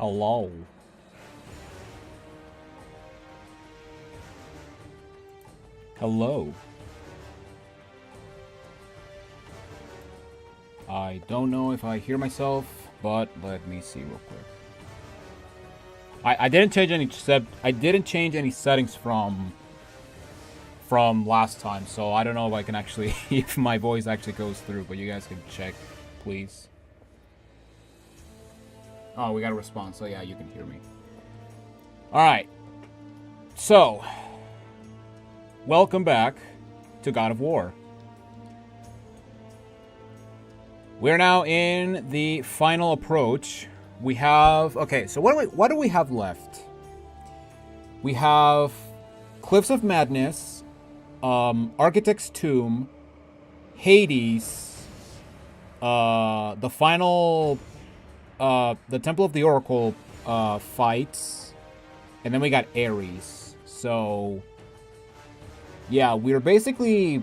Hello. Hello. I don't know if I hear myself, but let me see real quick. I didn't change any settings from last time, so I don't know if I can actually if my voice actually goes through, but you guys can check, please. Oh, we got a response, so yeah, you can hear me. Alright. So, welcome back to God of War. We're now in the final approach. We have... Okay, so what do we have left? We have Cliffs of Madness, Architect's Tomb, Hades, the final... the Temple of the Oracle fights, and then we got Ares. So yeah, we're basically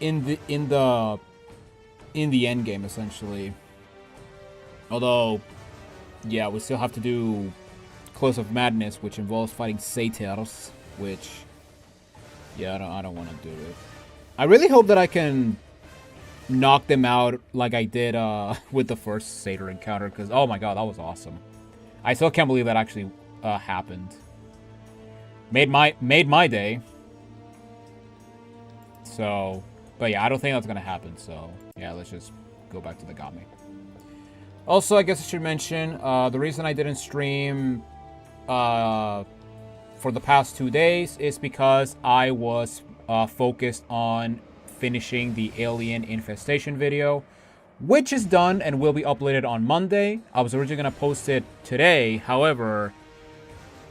in the end game essentially. Although, yeah, we still have to do Cliffs of Madness, which involves fighting satyrs, which yeah, I don't want to do it. I really hope that I can knock them out like I did with the first satyr encounter, because oh my god, that was awesome. I still can't believe that actually happened. Made my day. So, but yeah, I don't think that's gonna happen. So yeah, let's just go back to the Game. Also, I guess I should mention the reason I didn't stream for the past 2 days is because I was focused on finishing the alien infestation video, which is done and will be uploaded on Monday. I was originally going to post it today. However,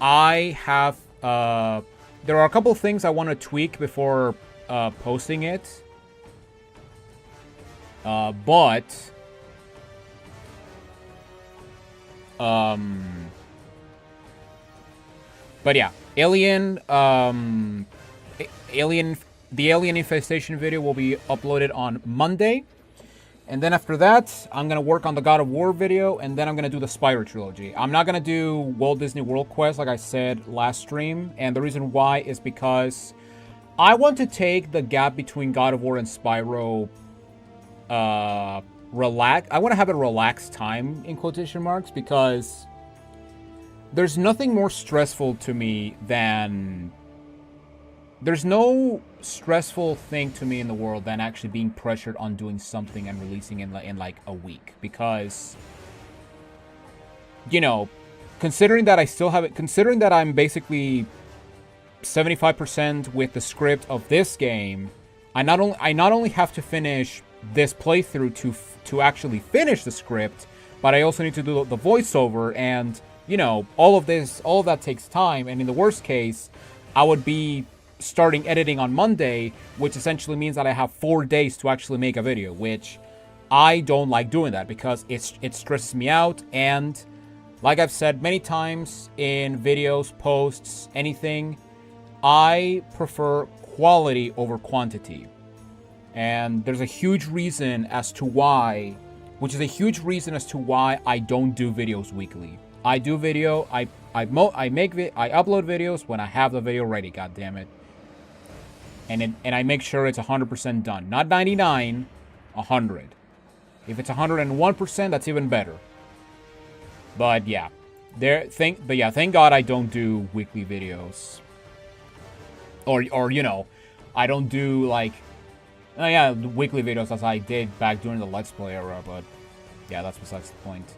I have there are a couple things I want to tweak before posting it. But yeah, the alien infestation video will be uploaded on Monday. And then after that, I'm going to work on the God of War video, and then I'm going to do the Spyro trilogy. I'm not going to do Walt Disney World Quest like I said last stream. And the reason why is because I want to take the gap between God of War and Spyro relax. I want to have a relaxed time, in quotation marks, because there's nothing more stressful to me than... There's no stressful thing to me in the world than actually being pressured on doing something and releasing in like a week. Because, you know, considering that I still have it, considering that I'm basically 75% with the script of this game, I not only have to finish this playthrough to actually finish the script, but I also need to do the voiceover, and you know, all of that takes time. And in the worst case, I would be starting editing on Monday, which essentially means that I have 4 days to actually make a video, which I don't like doing that because it stresses me out. And like I've said many times in videos, posts, anything, I prefer quality over quantity. And there's a huge reason as to why, which is a huge reason as to why I don't do videos weekly. I do video, I upload videos when I have the video ready, god damn it. And I make sure it's 100% done. Not 99, 100. If it's 101%, that's even better. But yeah, thank God I don't do weekly videos. Or you know, I don't do like weekly videos as I did back during the Let's Play era, but yeah, that's besides the point.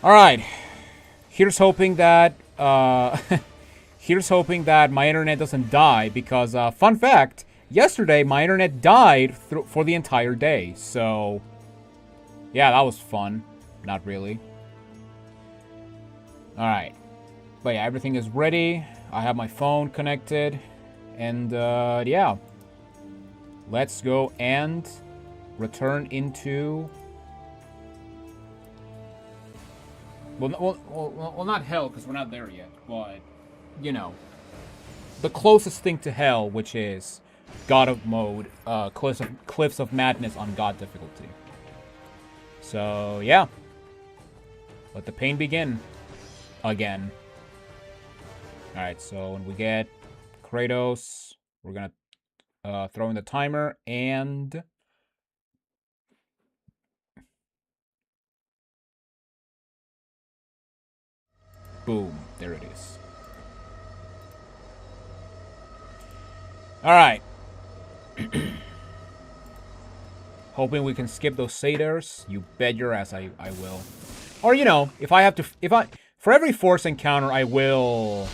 Alright. Here's hoping that here's hoping that my internet doesn't die, because fun fact, yesterday my internet died for the entire day. So yeah, that was fun. Not really. Alright. But yeah, everything is ready. I have my phone connected. And yeah. Let's go and return into... Well, not hell, because we're not there yet. But, you know, the closest thing to hell, which is God of Mode, Cliffs of Madness on God difficulty. So, yeah. Let the pain begin. Again. Alright, so when we get Kratos, we're gonna throw in the timer and... boom. There it is. Alright. Hoping we can skip those satyrs. You bet your ass I will. Or, you know, if I have to... for every force encounter, I will...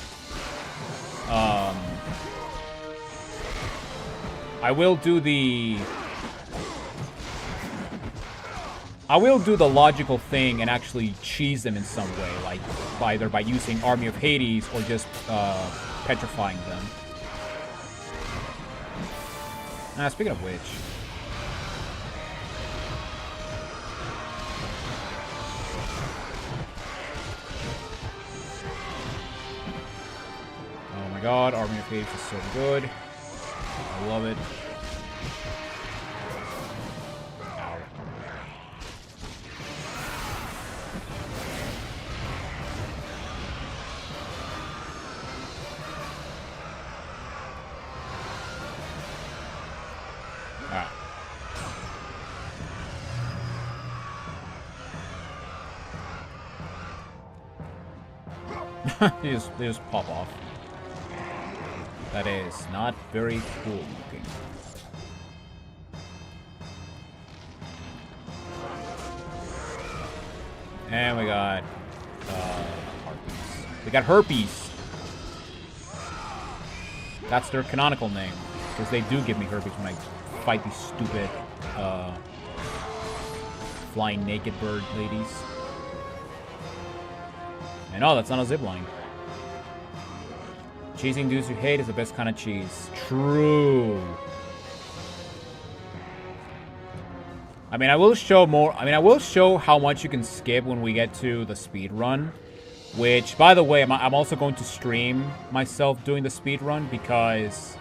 I will do the logical thing and actually cheese them in some way, like either by using Army of Hades or just petrifying them. Speaking of which... oh my god, Army of Hades is so good. I love it. Ow. Ah. they just pop off. That is not very cool looking. And we got harpies. We got herpes. That's their canonical name, because they do give me herpes when I fight these stupid flying naked bird ladies. And oh, that's not a zipline. Cheesing dudes you hate is the best kind of cheese. True. I mean, I will show more. I mean, I will show how much you can skip when we get to the speed run. Which, by the way, I'm also going to stream myself doing the speed run because,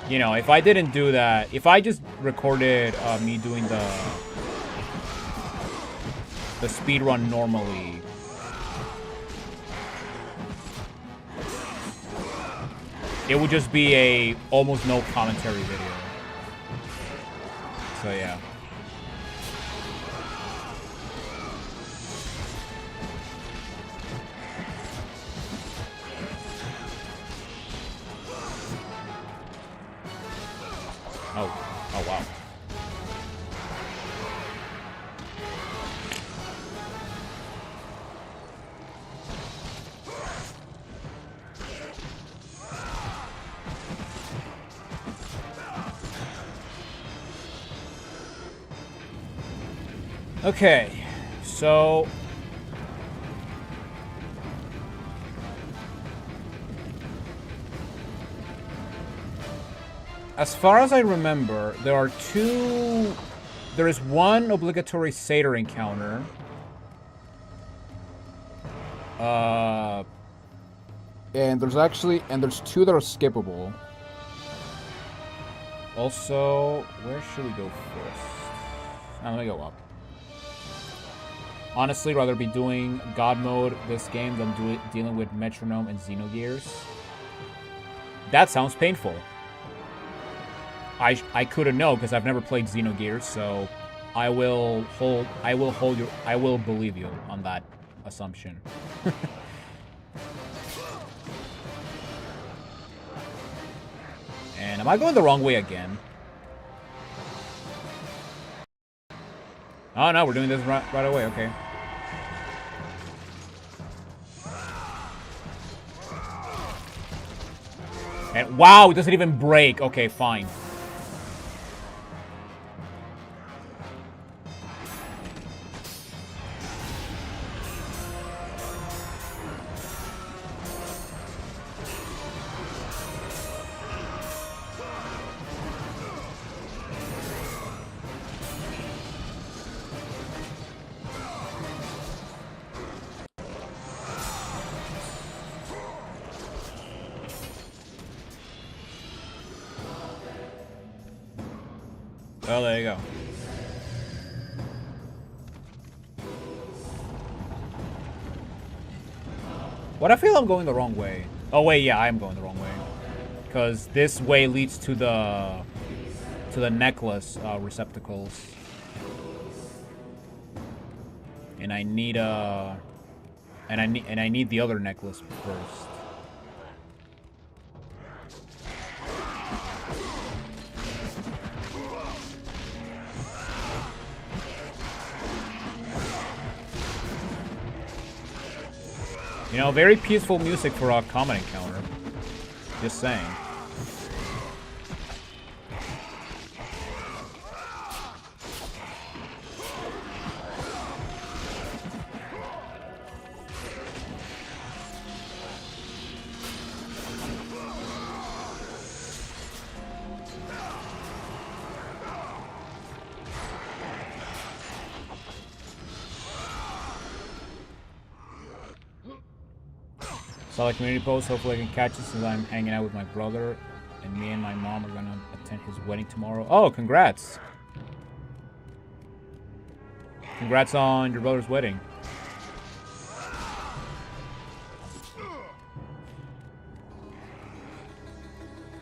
you know, if I didn't do that, if I just recorded me doing the speed run normally, it would just be a almost no commentary video. So yeah. Oh wow. Okay, so as far as I remember, there is one obligatory satyr encounter. And there's two that are skippable. Also, where should we go first? Now, let me go up. Honestly, rather be doing God mode this game than dealing with Metronome and Xenogears. That sounds painful. I couldn't know because I've never played Xenogears, so I will believe you on that assumption. And am I going the wrong way again? Oh no, we're doing this right away, okay. And wow, it doesn't even break. Okay, fine. Well, there you go. What I feel I'm going the wrong way. Oh wait, yeah, I am going the wrong way. Because this way leads to the necklace receptacles. And I need and I need the other necklace first. You know, very peaceful music for a combat encounter. Just saying. Saw the community post, hopefully I can catch it since I'm hanging out with my brother and me and my mom are gonna attend his wedding tomorrow. Oh, congrats! Congrats on your brother's wedding.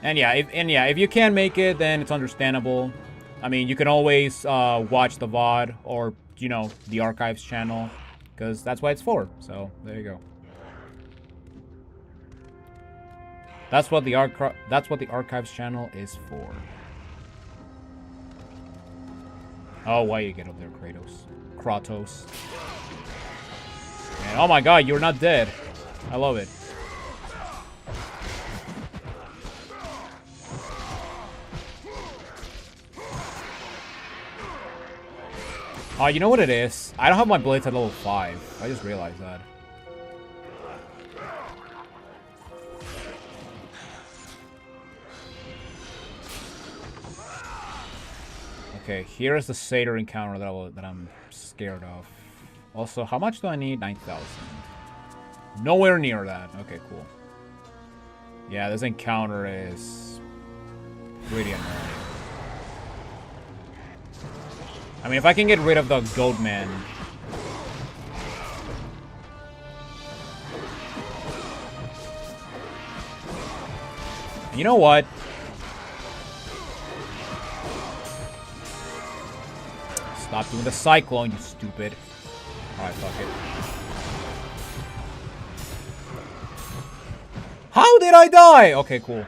And yeah, if you can't make it, then it's understandable. I mean, you can always watch the VOD or, you know, the archives channel, because that's what it's for. So, there you go. That's what the archives channel is for. Oh, why you get up there, Kratos? And oh my god, you're not dead. I love it. Oh, you know what it is? I don't have my blades at level 5. I just realized that. Okay, here is the satyr encounter that I'm scared of. Also, how much do I need? 9,000. Nowhere near that. Okay, cool. Yeah, this encounter is pretty annoying. I mean, if I can get rid of the goat man. You know what? Stop doing the cyclone, you stupid. Alright, fuck it. How did I die? Okay, cool.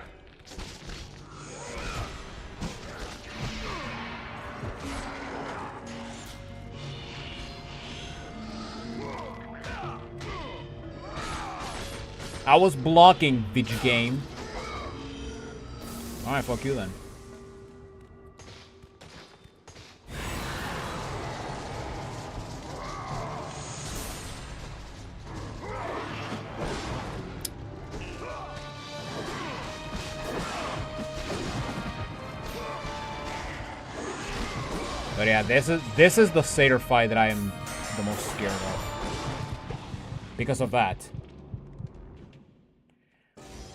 I was blocking, bitch game. Alright, fuck you then. But yeah, this is the satyr fight that I am the most scared of. Because of that.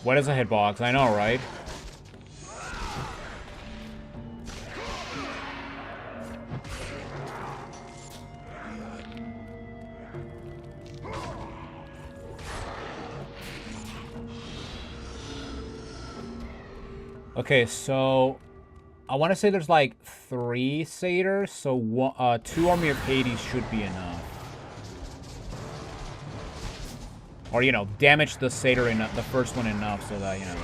What is a hitbox? I know, right? Okay, so I want to say there's like 3 satyrs, so 2 Army of Hades should be enough. Or, you know, damage the satyr enough, the first one enough so that, you know.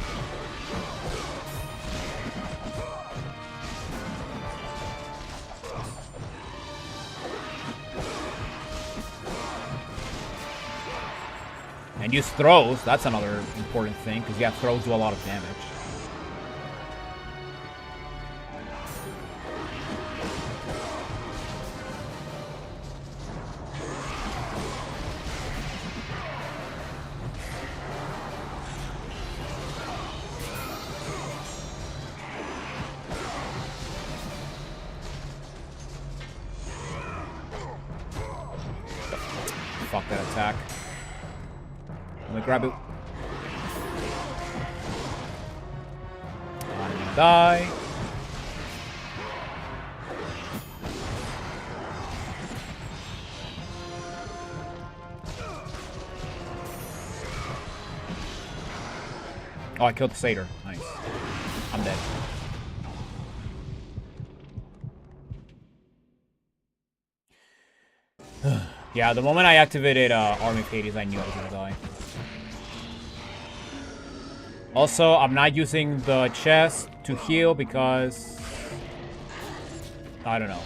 And use throws, that's another important thing, because yeah, throws do a lot of damage. Fuck that attack. Let me grab it. I'm gonna die. Oh, I killed the satyr. Nice. I'm dead. Yeah, the moment I activated Army of Hades, I knew I was gonna die. Also, I'm not using the chest to heal because... I don't know.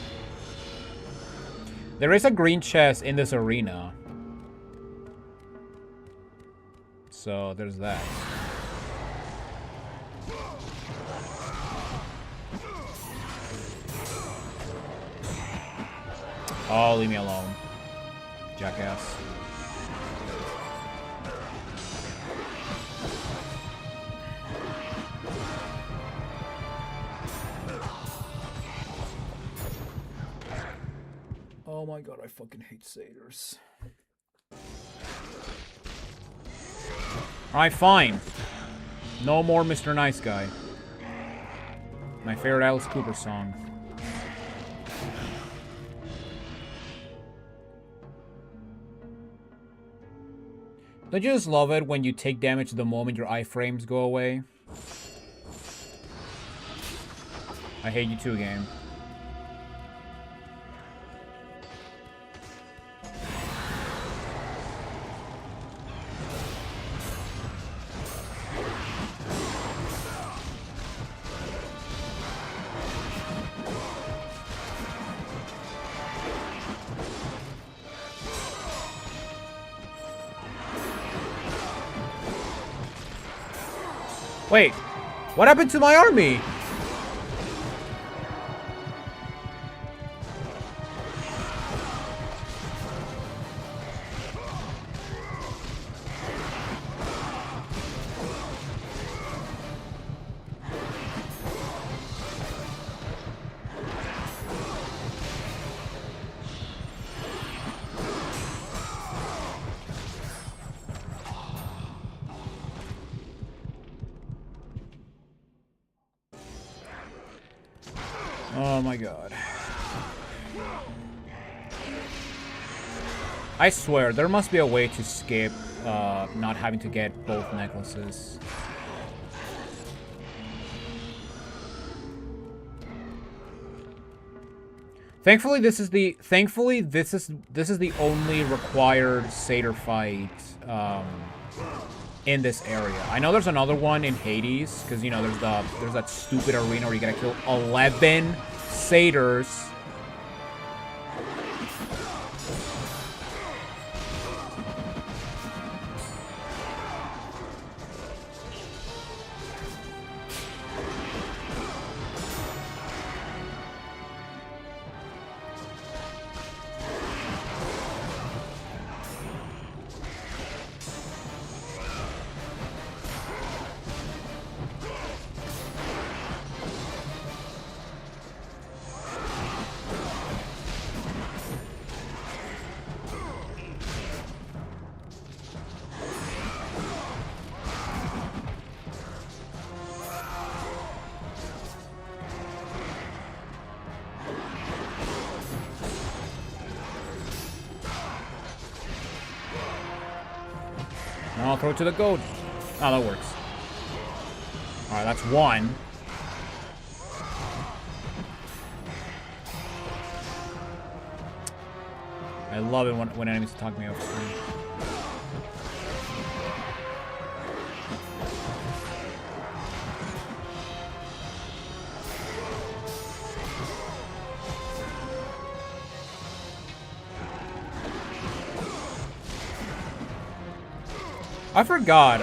There is a green chest in this arena. So, there's that. Oh, leave me alone. Jackass. Oh my god, I fucking hate satyrs. Alright, fine. No more Mr. Nice Guy. My favorite Alice Cooper song. Don't you just love it when you take damage the moment your iframes go away? I hate you too, game. Wait, what happened to my army? Oh my god. I swear, there must be a way to skip not having to get both necklaces. Thankfully, this is the only required satyr fight in this area. I know there's another one in Hades, because, you know, there's that stupid arena where you gotta kill 11 satyrs. I'll throw it to the goat. Oh, that works. Alright, that's one. I love it when enemies attack me off screen. I forgot.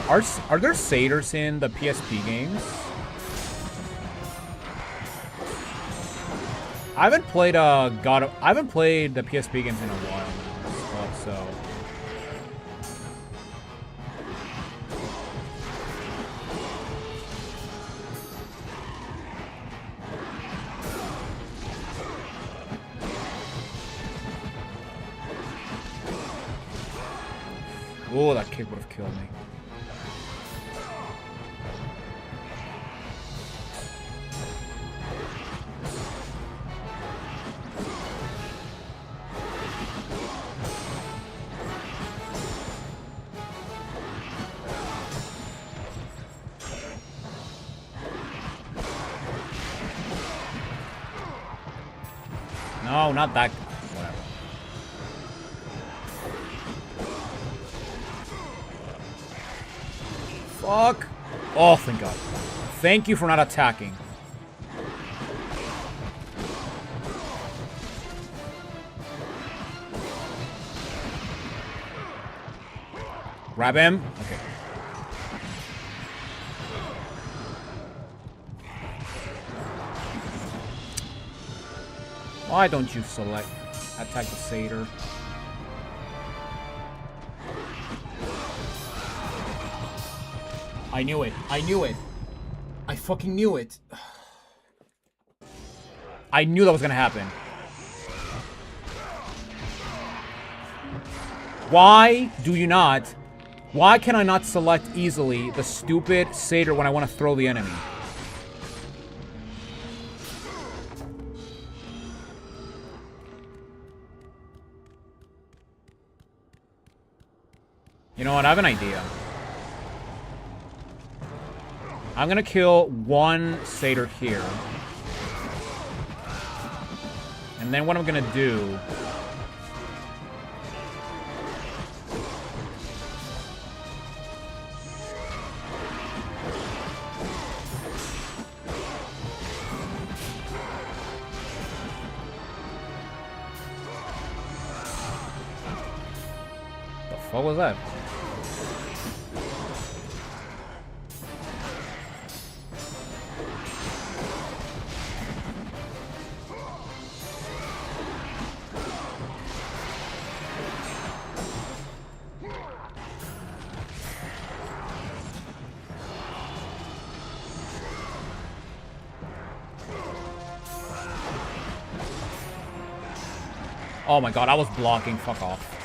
Are there satyrs in the PSP games? I haven't played I haven't played the PSP games in a while. So. Oh, that kick would have killed me. No, not that. Whatever. Fuck. Oh, thank God. Thank you for not attacking. Grab him. Okay. Why don't you select attack the satyr? I knew it. I knew it. I fucking knew it. I knew that was gonna happen. Why do you not? Why can I not select easily the stupid satyr when I want to throw the enemy? You know what? I have an idea. I'm gonna kill one satyr here. And then what I'm gonna do... What was that? Oh my God, I was blocking. Fuck off.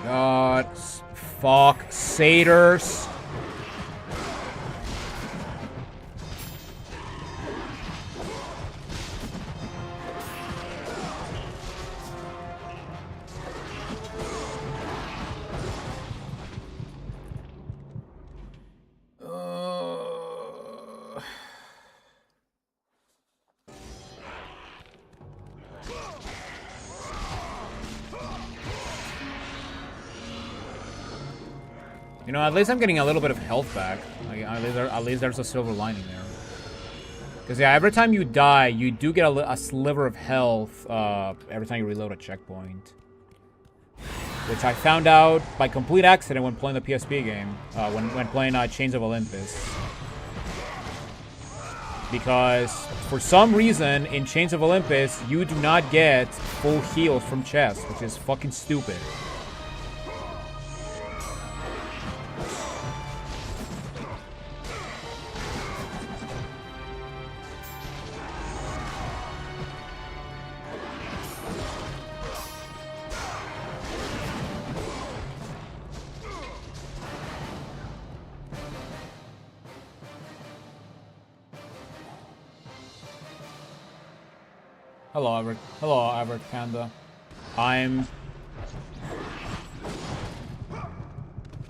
God, fuck, satyrs. You know, at least I'm getting a little bit of health back. Like, at least there's a silver lining there. Because, yeah, every time you die, you do get a sliver of health every time you reload a checkpoint. Which I found out by complete accident when playing the PSP game. When playing Chains of Olympus. Because, for some reason, in Chains of Olympus, you do not get full heals from chests, which is fucking stupid. Hello, Albert Panda. I'm...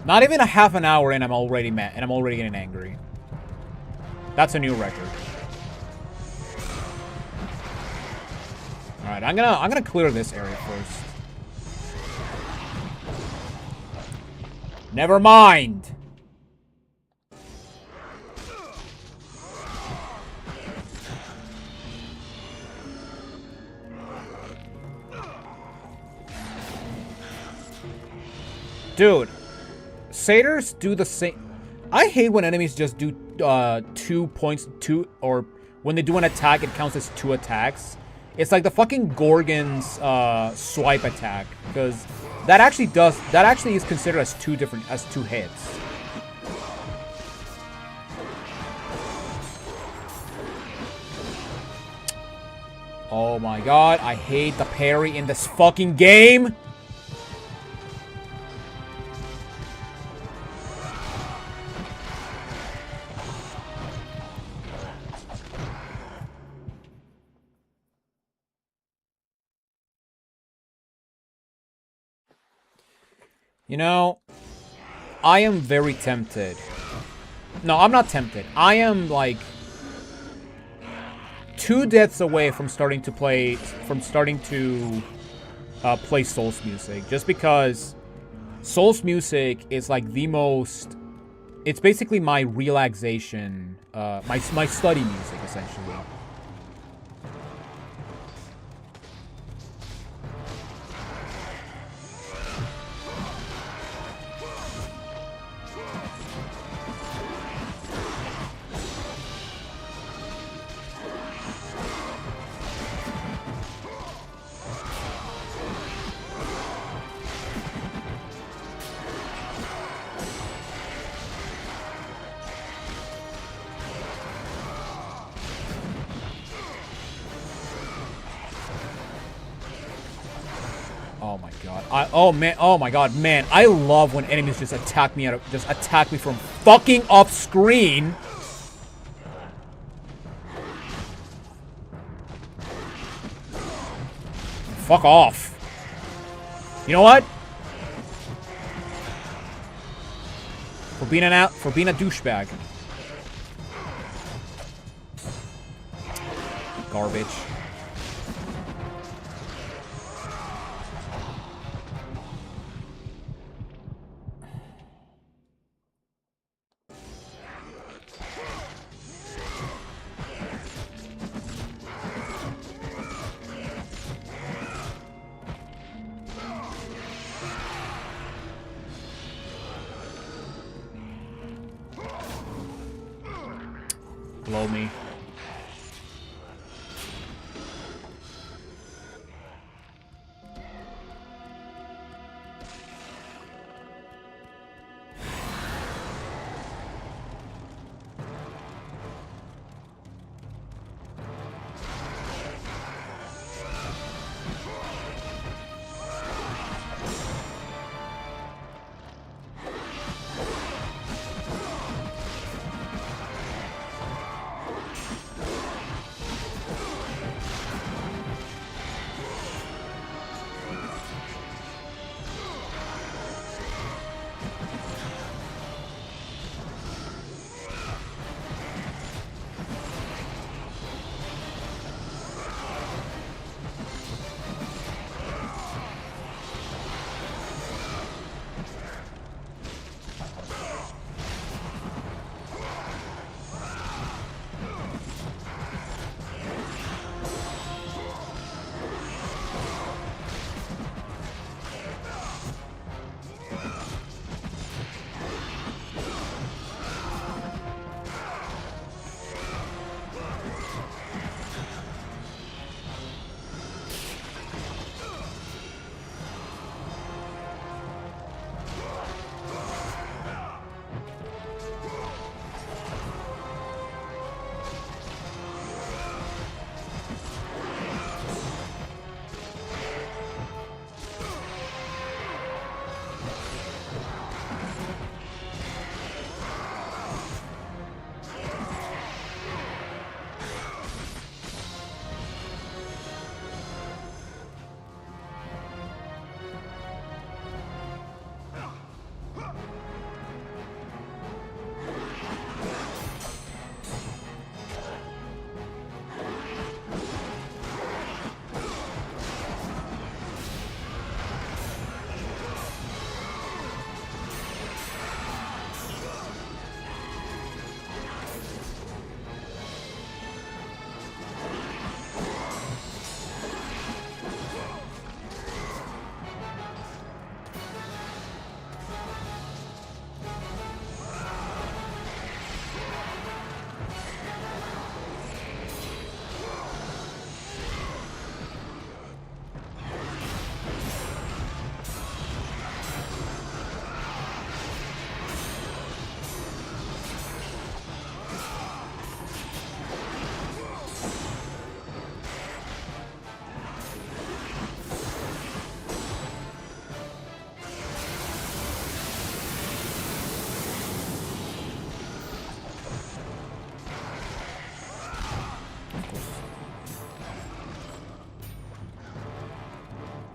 Not even a half an hour in, I'm already mad, and I'm already getting angry. That's a new record. Alright, I'm gonna clear this area first. Never mind! Dude, satyrs do the same. I hate when enemies just do 2 points, or when they do an attack, it counts as 2 attacks. It's like the fucking Gorgon's swipe attack, because that actually is considered as 2 hits. Oh my God, I hate the parry in this fucking game. You know, I am very tempted. No, I'm not tempted. I am, like, 2 deaths away from starting to play play Souls music, just because Souls music is like the most. It's basically my relaxation, my study music essentially. Oh my god. Oh my god, man. I love when enemies just attack me from fucking off screen. Fuck off. You know what? For being a douchebag. Garbage. Blow me.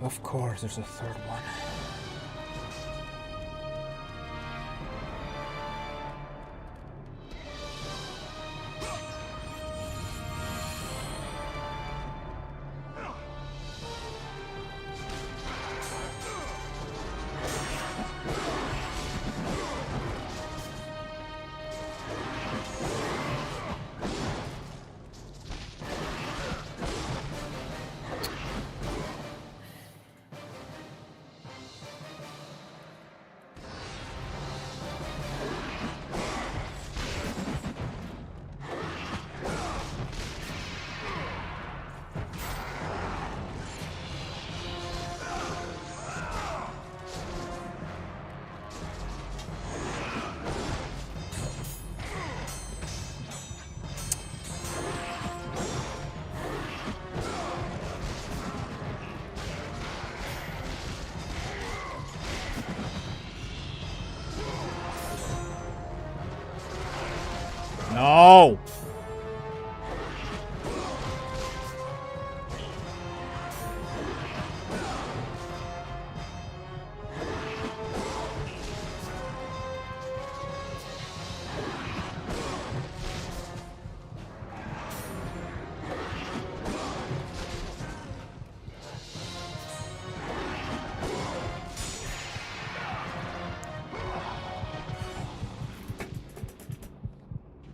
Of course, there's a third one. No!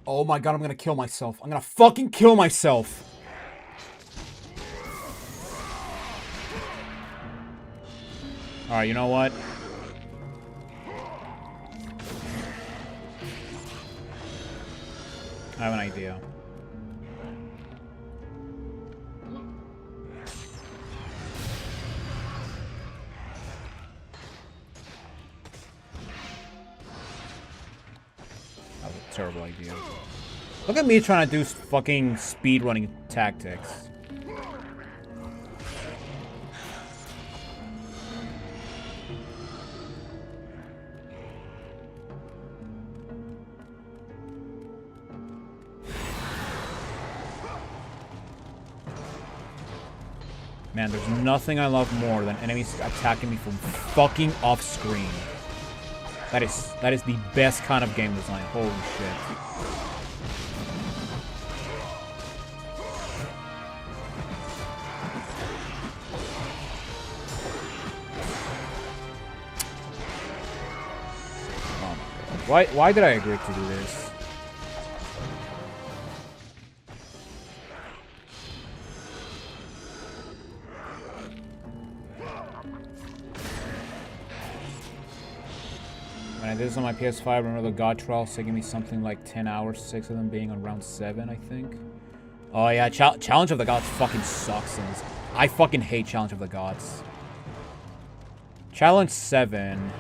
Oh my god, I'm gonna kill myself. I'm gonna fucking kill myself. Alright, you know what? I have an idea. That was a terrible idea. Look at me trying to do fucking speedrunning tactics. Man, there's nothing I love more than enemies attacking me from fucking off screen. That is the best kind of game design. Holy shit. Why did I agree to do this? When I did this on my PS5, I remember the God trials taking me something like 10 hours, 6 of them being on round 7, I think. Oh yeah, Challenge of the Gods fucking sucks. I fucking hate Challenge of the Gods. Challenge 7.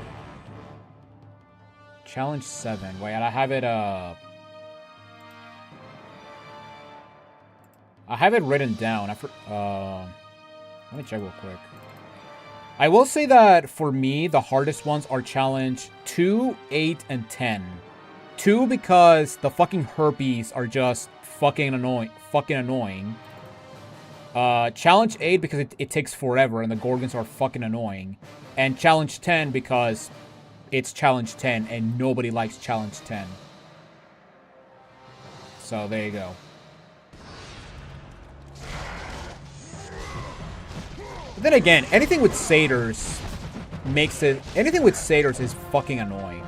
Challenge 7. Wait, I have it, I have it written down. Let me check real quick. I will say that, for me, the hardest ones are Challenge 2, 8, and 10. 2, because the fucking herpes are just fucking annoying. Challenge 8, because it takes forever, and the Gorgons are fucking annoying. And Challenge 10, because it's Challenge 10, and nobody likes Challenge 10. So, there you go. But then again, anything with satyrs makes it... Anything with satyrs is fucking annoying.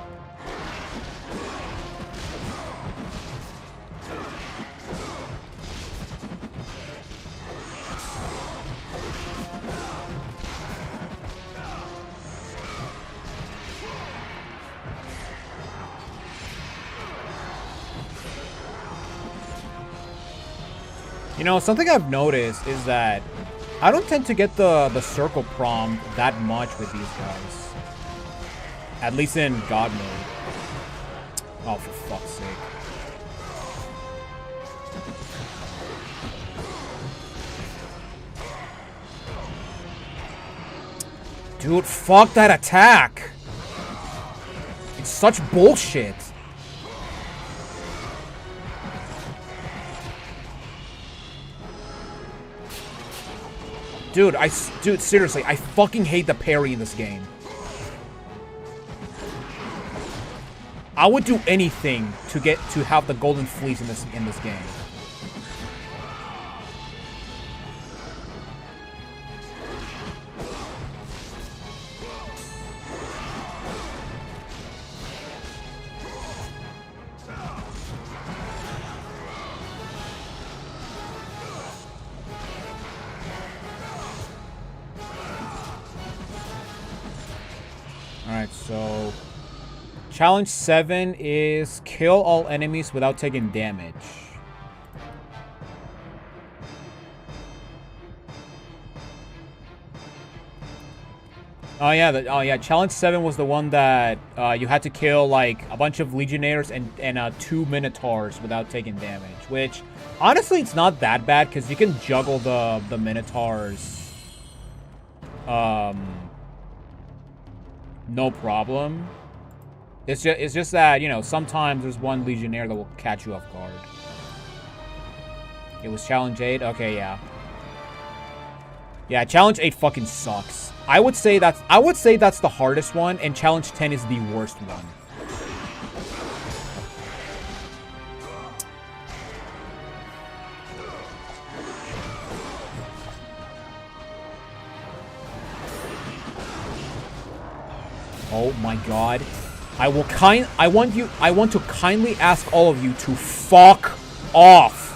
You know, something I've noticed is that I don't tend to get the circle prompt that much with these guys. At least in God mode. Oh, for fuck's sake. Dude, fuck that attack! It's such bullshit. Dude, seriously, I fucking hate the parry in this game. I would do anything to have the golden fleece in this game. Alright, so Challenge 7 is kill all enemies without taking damage. Oh yeah, Challenge 7 was the one that you had to kill like a bunch of Legionnaires and 2 Minotaurs without taking damage. Which honestly, it's not that bad because you can juggle the Minotaurs. No problem. It's just that, you know, sometimes there's one Legionnaire that will catch you off guard. It was Challenge 8? Okay, yeah. Yeah, Challenge 8 fucking sucks. I would say that's the hardest one, and Challenge 10 is the worst one. Oh my god. I want to kindly ask all of you to fuck off.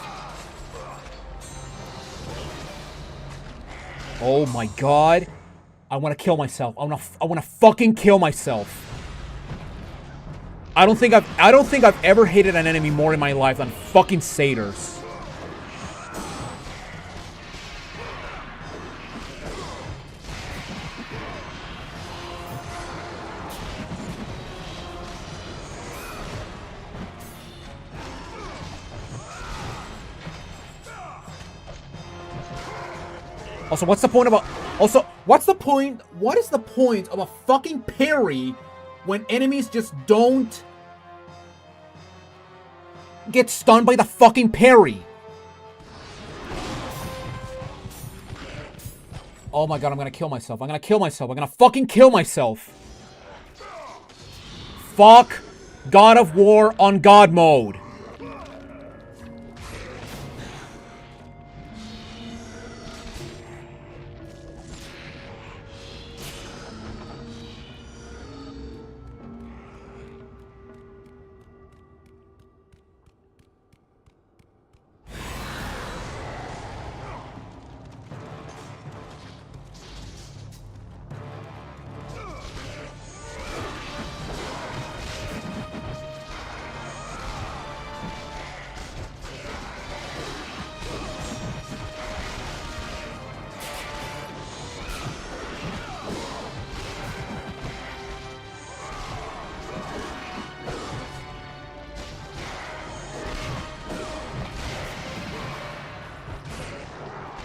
Oh my god. I want to kill myself. I want to fucking kill myself. I don't think I've ever hated an enemy more in my life than fucking satyrs. Also, what's the point of a... Also, what's the point... What is the point of a fucking parry when enemies just don't get stunned by the fucking parry? Oh my god, I'm gonna kill myself. I'm gonna kill myself. I'm gonna fucking kill myself. Fuck God of War on God mode.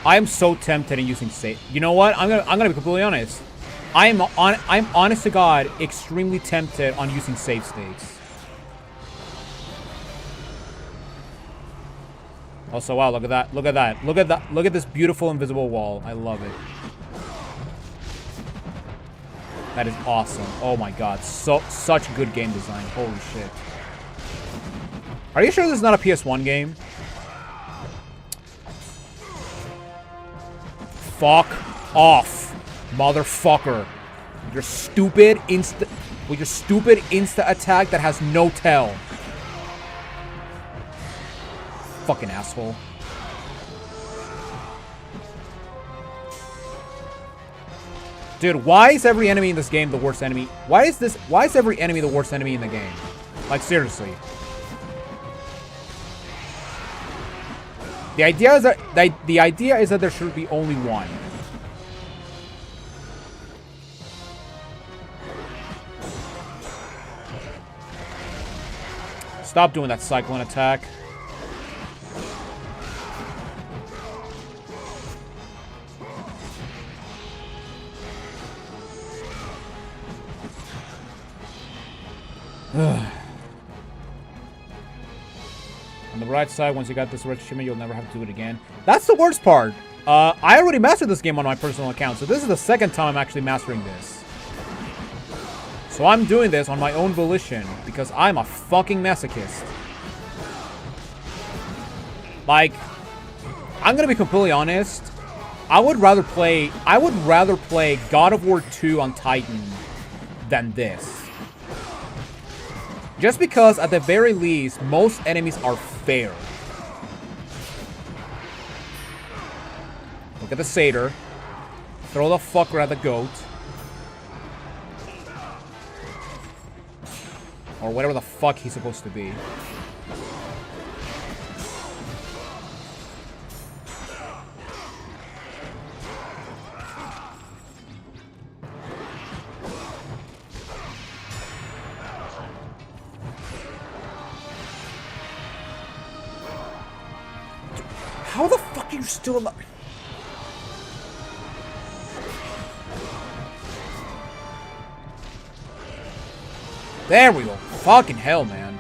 I am so tempted in using save. You know what? I'm gonna be completely honest. I'm honest to God extremely tempted on using save states. Also, wow, look at that. Look at that. Look at that. Look at this beautiful invisible wall. I love it. That is awesome. Oh my god. Such good game design. Holy shit. Are you sure this is not a PS1 game? Fuck off, motherfucker. With your stupid insta attack that has no tell. Fucking asshole. Dude, why is every enemy in this game the worst enemy? Why is every enemy the worst enemy in the game? Like, seriously. The idea is that there should be only one. Stop doing that cyclone attack. On the right side, once you got this red achievement, you'll never have to do it again. That's the worst part. I already mastered this game on my personal account, so this is the second time I'm actually mastering this. So I'm doing this on my own volition, because I'm a fucking masochist. Like, I'm gonna be completely honest. I would rather play God of War 2 on Titan than this. Just because, at the very least, most enemies are fair. Look at the satyr. Throw the fucker at the goat. Or whatever the fuck he's supposed to be. How the fuck are you still alive? There we go. Fucking hell, man.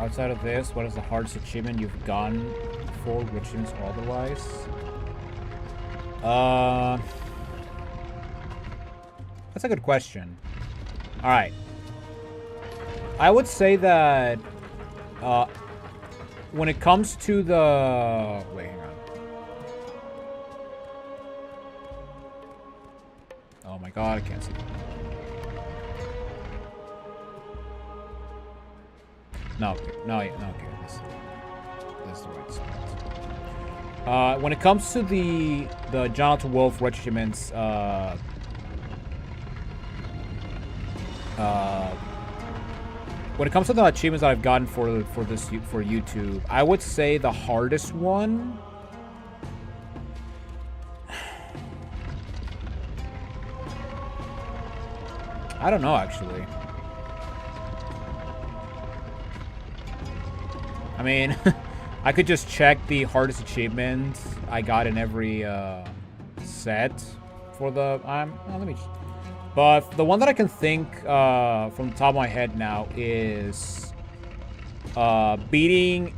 Outside of this, what is the hardest achievement you've gotten for Richards or otherwise? That's a good question. Alright. I would say that when it comes to the... Wait, hang on. Oh my god, I can't see. No, okay. No, okay. This is the right spot. When it comes to the Jonathan Wolf Regiments, when it comes to the achievements that I've gotten for YouTube, I would say the hardest one. I don't know, actually. I mean, I could just check the hardest achievement I got in every set for the... let me just... But the one that I can think from the top of my head now is beating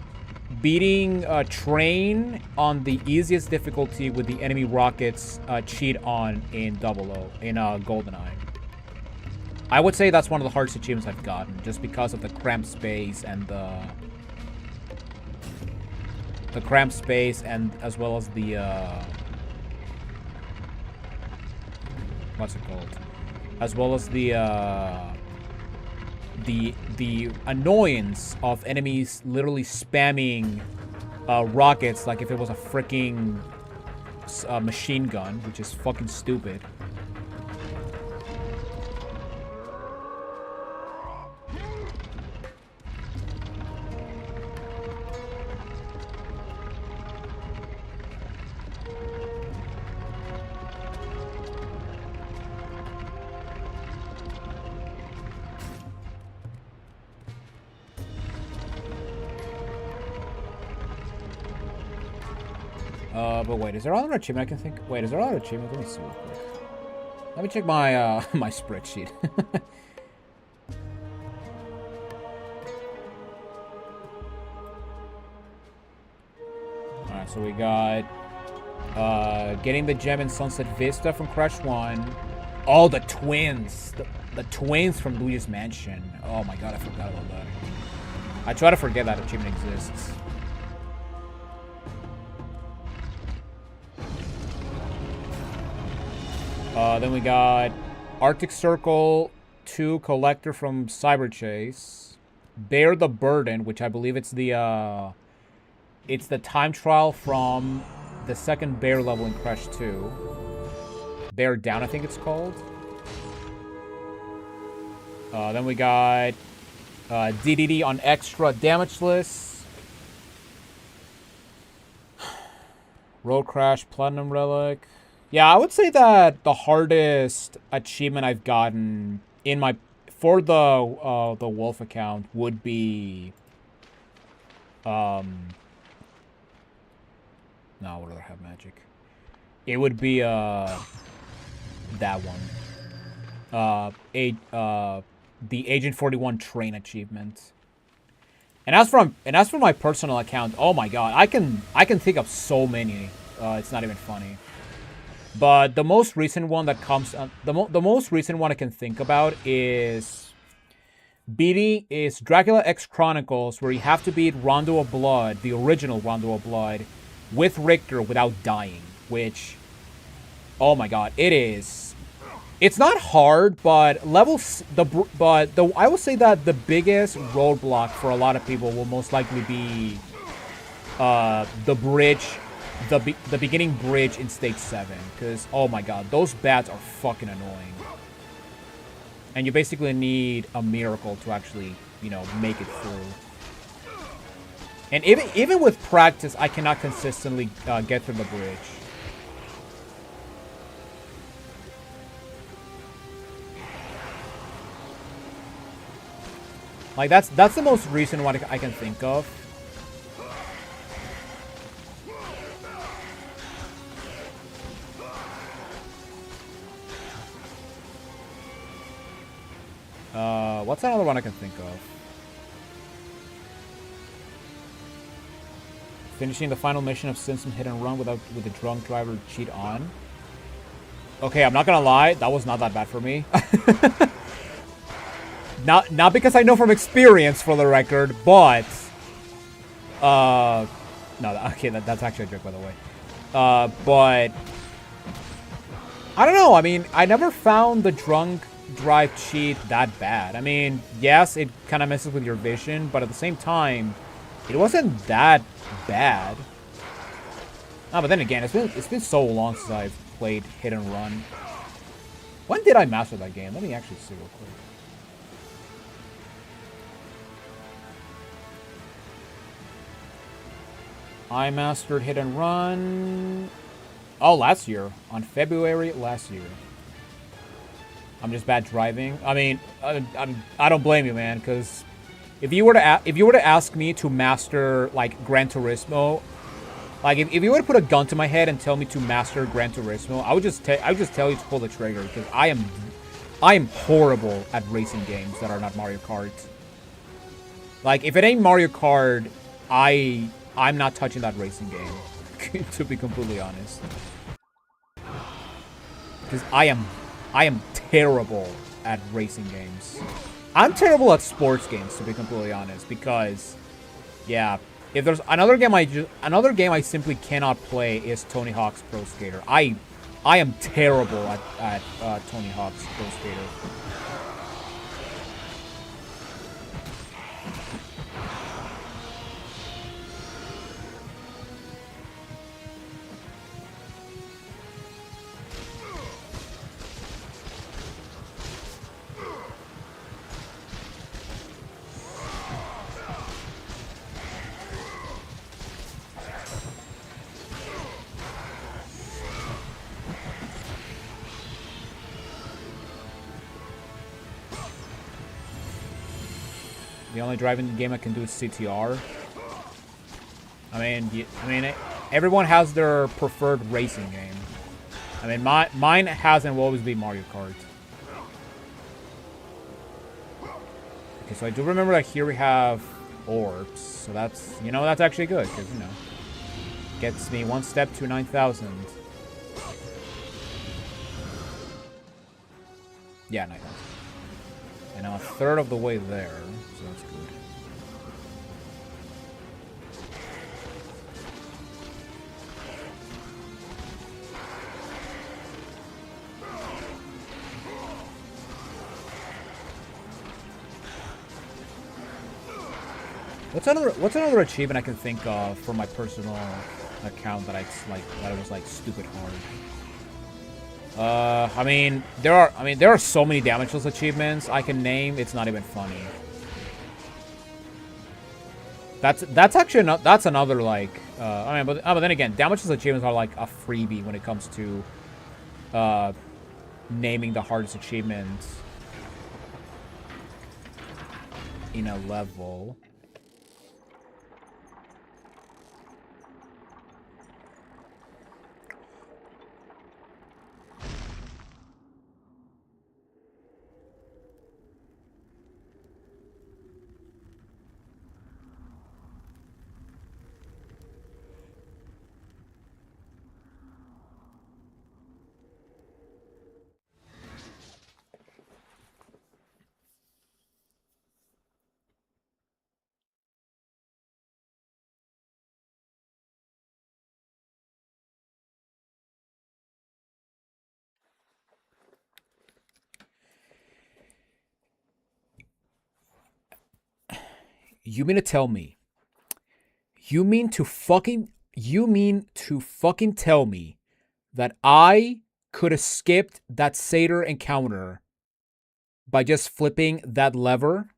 a train on the easiest difficulty with the enemy rockets cheat on in GoldenEye. I would say that's one of the hardest achievements I've gotten, just because of the cramped space and as well as the what's it called? As well as the annoyance of enemies literally spamming rockets like if it was a freaking machine gun, which is fucking stupid. But wait, is there another achievement I can think? Wait, is there another achievement? Let me see real quick. Let me check my my spreadsheet. Alright, so we got getting the gem in Sunset Vista from Crash 1. Oh, the twins. The twins from Luigi's Mansion. Oh my god, I forgot about that. I try to forget that achievement exists. Then we got Arctic Circle 2 Collector from Cyber Chase. Bear the Burden, which I believe it's the time trial from the second bear level in Crash 2. Bear Down, I think it's called. Then we got DDD on Extra Damageless. Road Crash Platinum Relic. Yeah, I would say that the hardest achievement I've gotten in for the Wolf account would be no, what other have magic? It would be that one. The Agent 41 train achievement. And as for my personal account, oh my god, I can think of so many. It's not even funny. But the most recent one that comes, the most recent one I can think about is Dracula X Chronicles, where you have to beat Rondo of Blood, the original Rondo of Blood, with Richter without dying. Which, oh my god, it's not hard, but I will say that the biggest roadblock for a lot of people will most likely be the bridge. The beginning bridge in Stage 7, because, oh my god, those bats are fucking annoying. And you basically need a miracle to actually, you know, make it through. And even with practice, I cannot consistently get through the bridge. Like, that's the most recent one I can think of. What's another one I can think of? Finishing the final mission of Simpson Hit and Run with the drunk driver cheat on. Okay, I'm not gonna lie, that was not that bad for me. Not because I know from experience, for the record, but no, okay, that's actually a joke, by the way. But I don't know. I mean, I never found the drunk drive cheat that bad. I mean, yes, it kind of messes with your vision, but at the same time, it wasn't that bad. No, but then again, it's been so long since I've played Hit and Run. When did I master that game? Let me actually see real quick. I mastered Hit and Run. Oh, last year. On February last year. I'm just bad driving. I mean, I don't blame you, man, because if you were to ask me to master like Gran Turismo, like if you were to put a gun to my head and tell me to master Gran Turismo, I would just tell you to pull the trigger, because I am horrible at racing games that are not Mario Kart. Like if it ain't Mario Kart, I'm not touching that racing game, to be completely honest. Because I am terrible at racing games. I'm terrible at sports games, to be completely honest, because yeah, if there's another game I simply cannot play is Tony Hawk's Pro Skater. I am terrible at Tony Hawk's Pro Skater. The only driving game I can do is CTR. I mean, everyone has their preferred racing game. I mean, mine has and will always be Mario Kart. Okay, so I do remember that here we have orbs, so that's actually good, because gets me one step to 9,000. Yeah, 9,000. And I'm a third of the way there, so that's good. What's another achievement I can think of for my personal account that was like stupid hard? I mean, there are so many damageless achievements I can name. It's not even funny. That's actually that's another like. I mean, but then again, damageless achievements are like a freebie when it comes to naming the hardest achievement in a level. You mean to tell me? You mean to fucking tell me that I could have skipped that satyr encounter by just flipping that lever?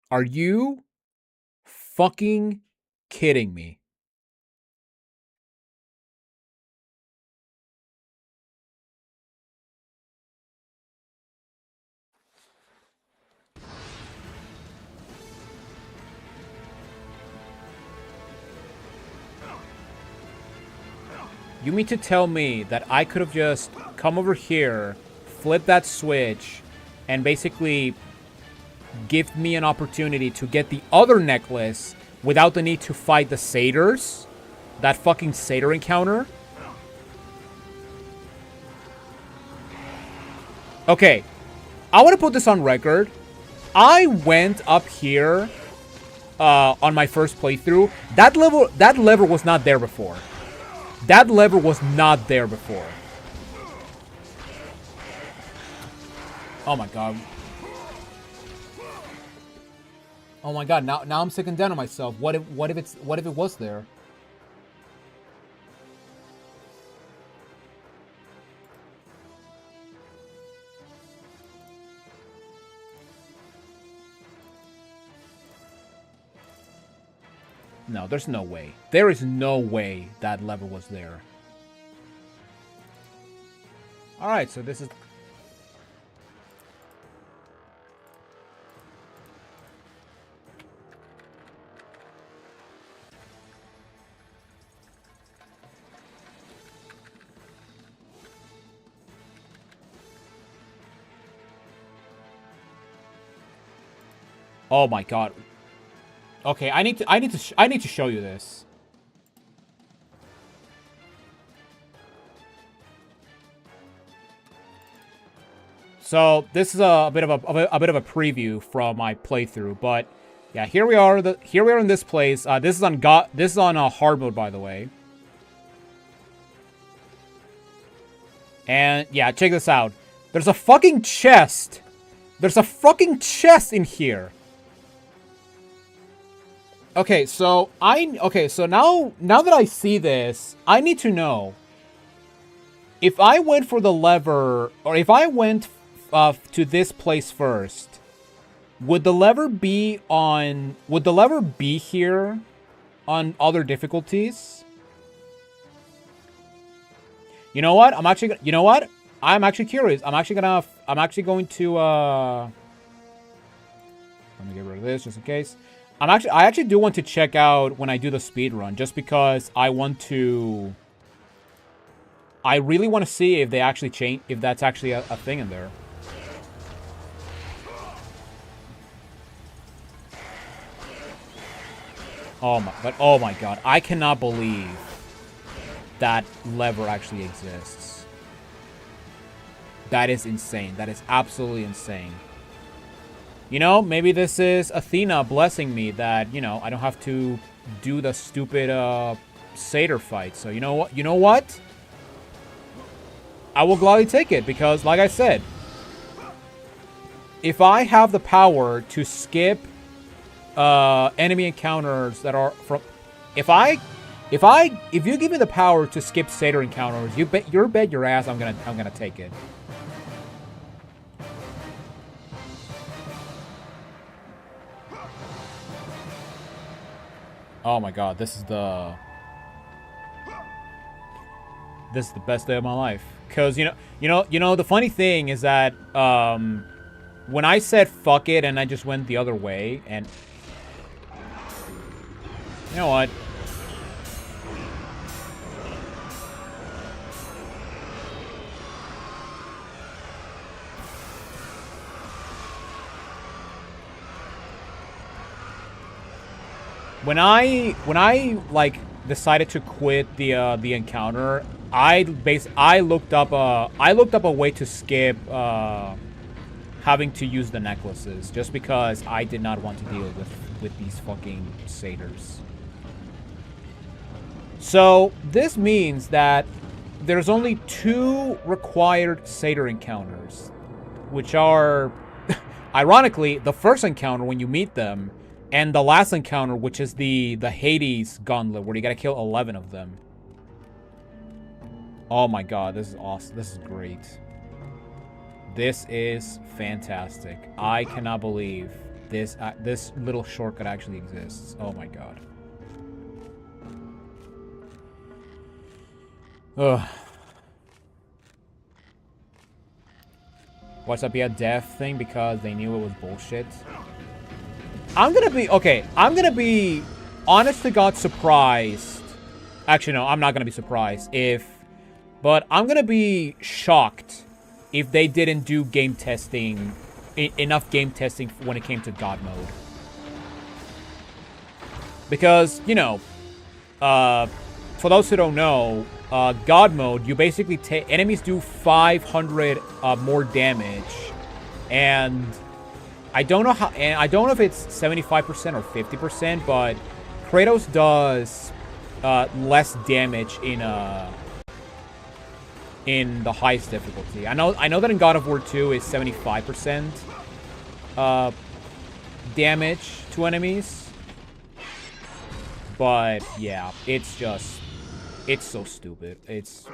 Are you fucking kidding me? You mean to tell me that I could have just come over here, flipped that switch, and basically give me an opportunity to get the other necklace without the need to fight the satyrs. That fucking satyr encounter. Okay, I want to put this on record. I went up here on my first playthrough. That lever was not there before. That lever was not there before. Oh my god. Oh my god, now I'm second down on myself. What if it was there? No, there's no way. There is no way that lever was there. Alright, so this is... Oh my god. Okay, I need to show you this. So this is a bit of a preview from my playthrough, but yeah, here we are. Here we are in this place. This is on hard mode, by the way. And yeah, check this out. There's a fucking chest. There's a fucking chest in here. Okay, so now that I see this, I need to know if I went for the lever, or if I went to this place first, would the lever be here on other difficulties? You know what? I'm actually curious. I'm actually going to let me get rid of this just in case. I actually do want to check out when I do the speed run, just because I really want to see if they actually change, if that's actually a thing in there. Oh my god, I cannot believe that lever actually exists. That is insane. That is absolutely insane. You know, maybe this is Athena blessing me that, you know, I don't have to do the stupid satyr fight. So you know what? I will gladly take it, because like I said, if I have the power to skip enemy encounters that are from, if you give me the power to skip satyr encounters, you bet your ass I'm gonna take it. Oh my god, this is the best day of my life. Cause you know the funny thing is that when I said fuck it and I just went the other way, and you know what? When I like decided to quit the encounter, I looked up a way to skip having to use the necklaces, just because I did not want to deal with these fucking satyrs. So this means that there's only 2 required satyr encounters, which are ironically the first encounter when you meet them, and the last encounter, which is the Hades gauntlet, where you gotta kill 11 of them. Oh my god, this is awesome. This is great. This is fantastic. I cannot believe this little shortcut actually exists. Oh my god. Ugh. What's up, yeah, death thing, because they knew it was bullshit. I'm gonna be honest to God surprised. Actually, no, I'm not gonna be surprised but I'm gonna be shocked if they didn't do game testing enough game testing when it came to God mode. Because, you know, for those who don't know, God mode, you basically take enemies do 500 more damage, and I don't know how, and I don't know if it's 75% or 50%, but Kratos does less damage in the highest difficulty. I know that in God of War 2 is 75% damage to enemies, but yeah, it's so stupid. It's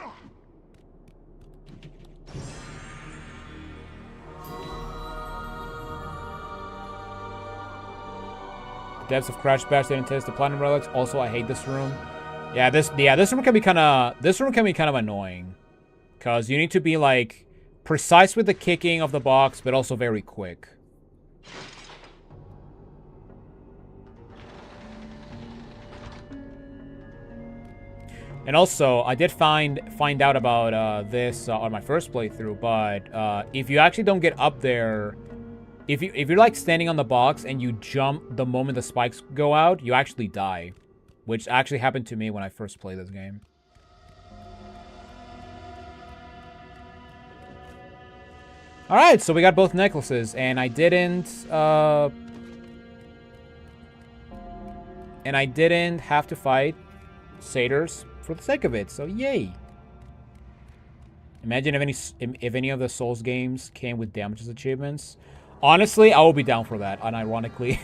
Depths of Crash Bash didn't test the Platinum Relics. Also, I hate this room. Yeah, this room can be kind of annoying, cause you need to be like precise with the kicking of the box, but also very quick. And also, I did find out about this on my first playthrough, but if you actually don't get up there, if you're like standing on the box and you jump the moment the spikes go out, you actually die, which actually happened to me when I first played this game. All right, so we got both necklaces, and I didn't have to fight satyrs for the sake of it, so yay. Imagine if any of the Souls games came with damages achievements. Honestly, I will be down for that, unironically.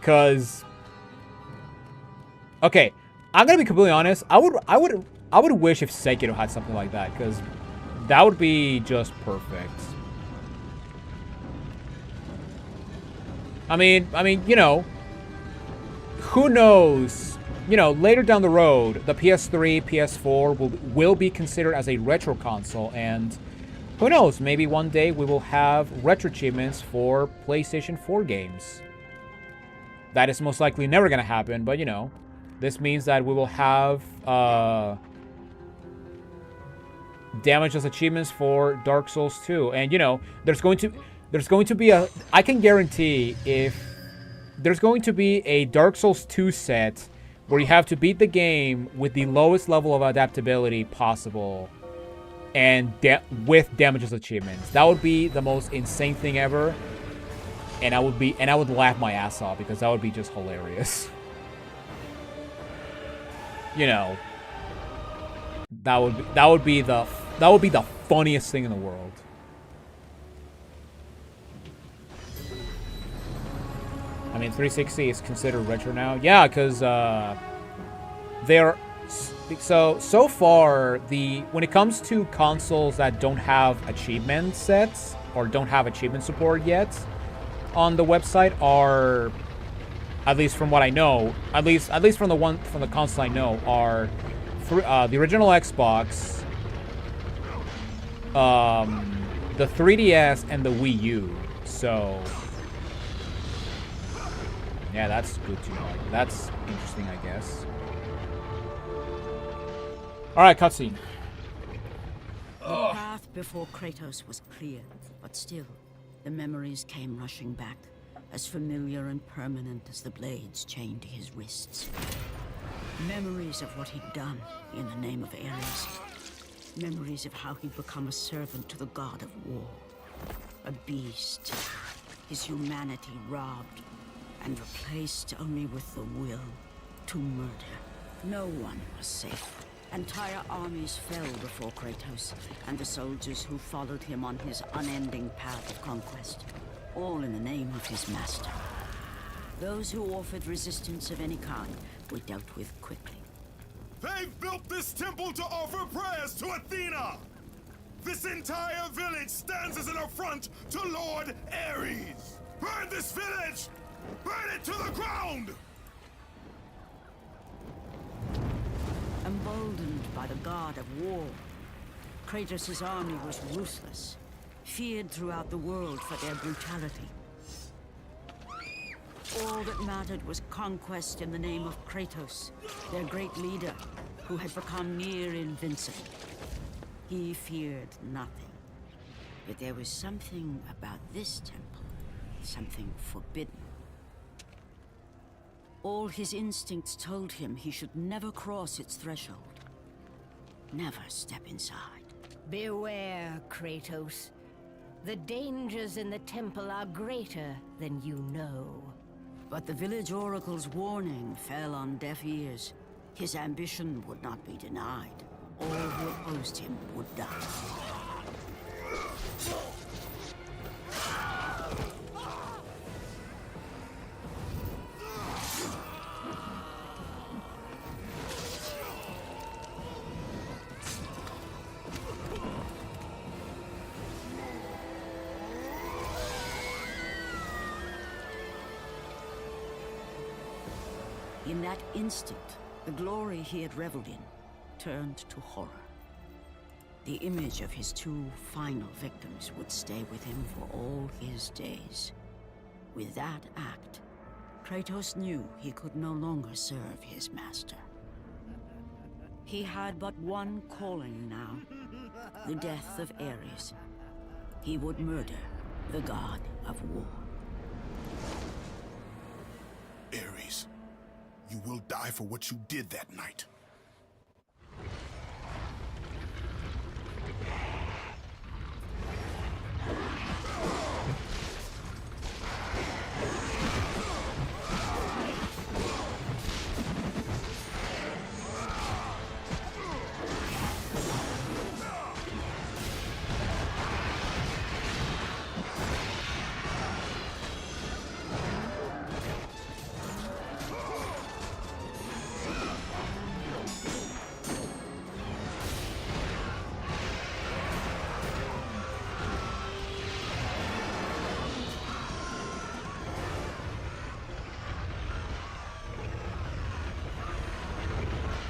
Cause okay, I'm gonna be completely honest. I would wish if Sekiro had something like that, because that would be just perfect. I mean, you know, who knows? You know, later down the road, the PS3, PS4 will be considered as a retro console, and who knows, maybe one day we will have RetroAchievements for PlayStation 4 games. That is most likely never going to happen, but you know, this means that we will have damages achievements for Dark Souls 2. And you know, there's going to be a, I can guarantee if there's going to be a Dark Souls 2 set where you have to beat the game with the lowest level of adaptability possible, and with damages achievements. That would be the most insane thing ever, and I would laugh my ass off, because that would be just hilarious. You know, that would be the funniest thing in the world. I mean, 360 is considered retro now. Yeah, because they're so far, when it comes to consoles that don't have achievement sets or don't have achievement support yet on the website, are, at least from what I know, at least from the console I know, are the original Xbox, the 3DS, and the Wii U. So yeah, that's good to know. That's interesting, I guess. Alright, cutscene. The path before Kratos was clear, but still, the memories came rushing back, as familiar and permanent as the blades chained to his wrists. Memories of what he'd done in the name of Ares. Memories of how he'd become a servant to the god of war. A beast. His humanity robbed and replaced only with the will to murder. No one was safe. Entire armies fell before Kratos and the soldiers who followed him on his unending path of conquest, all in the name of his master. Those who offered resistance of any kind were dealt with quickly. They've built this temple to offer prayers to Athena! This entire village stands as an affront to Lord Ares! Burn this village! Burn it to the ground! Emboldened by the god of war, Kratos' army was ruthless, feared throughout the world for their brutality. All that mattered was conquest in the name of Kratos, their great leader, who had become near invincible. He feared nothing. But there was something about this temple, something forbidden. All his instincts told him he should never cross its threshold. Never step inside. Beware, Kratos. The dangers in the temple are greater than you know. But the village oracle's warning fell on deaf ears. His ambition would not be denied. All who opposed him would die. In that instant, the glory he had reveled in turned to horror. The image of his two final victims would stay with him for all his days. With that act, Kratos knew he could no longer serve his master. He had but one calling now, the death of Ares. He would murder the god of war. Ares, you will die for what you did that night.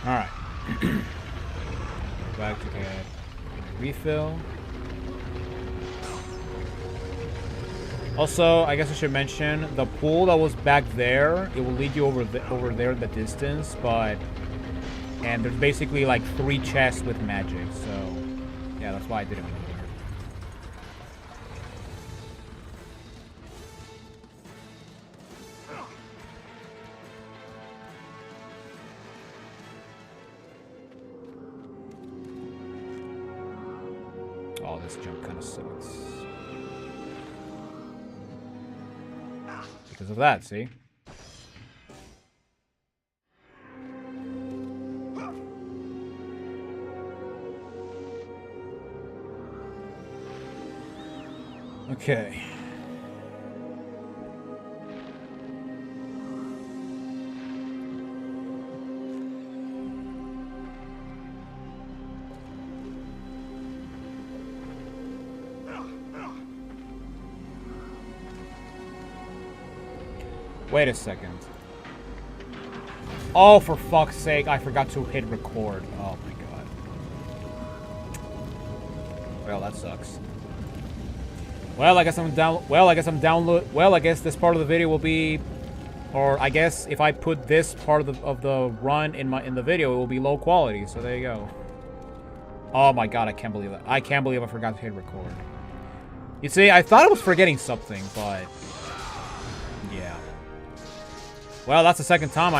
Alright. Back to get refill. Also, I guess I should mention, the pool that was back there, it will lead you over there in the distance, but... And there's basically like 3 chests with magic, so... Yeah, that's why I didn't move here. Oh, this jump kind of sucks. Because of that, see? Okay. Wait a second. Oh, for fuck's sake, I forgot to hit record. Oh my god. Well, that sucks. Well, I guess I guess this part of the video will be, or I guess if I put this part of the run in the video, it will be low quality. So there you go. Oh my god, I can't believe that. I can't believe I forgot to hit record. You see, I thought I was forgetting something, but yeah. Well, that's the second time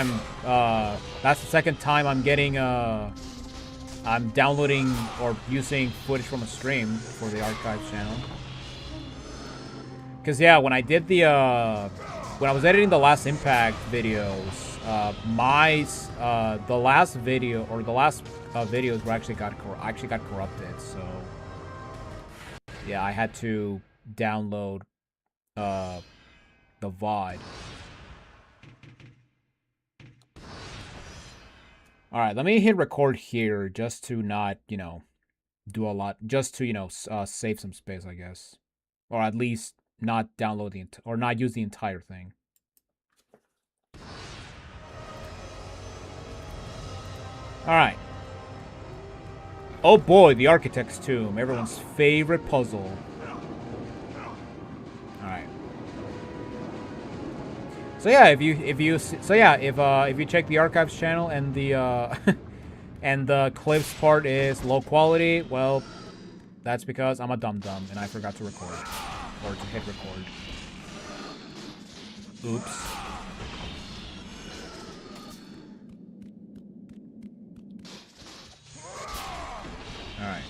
I'm getting I'm downloading or using footage from a stream for the archives channel. Cause yeah, when I did the when I was editing the last Impact videos, the last video or the last videos were actually got corrupted. So yeah, I had to download the VOD. All right, let me hit record here just to not, you know, do a lot, just to, you know, save some space, I guess, or at least not download or not use the entire thing. All right. Oh boy, the Architect's Tomb, everyone's favorite puzzle. All right. So yeah, if you check the archives channel and the and the clips part is low quality, well, That's because I'm a dum-dum and I forgot to record. Or to hit record. Oops. Alright.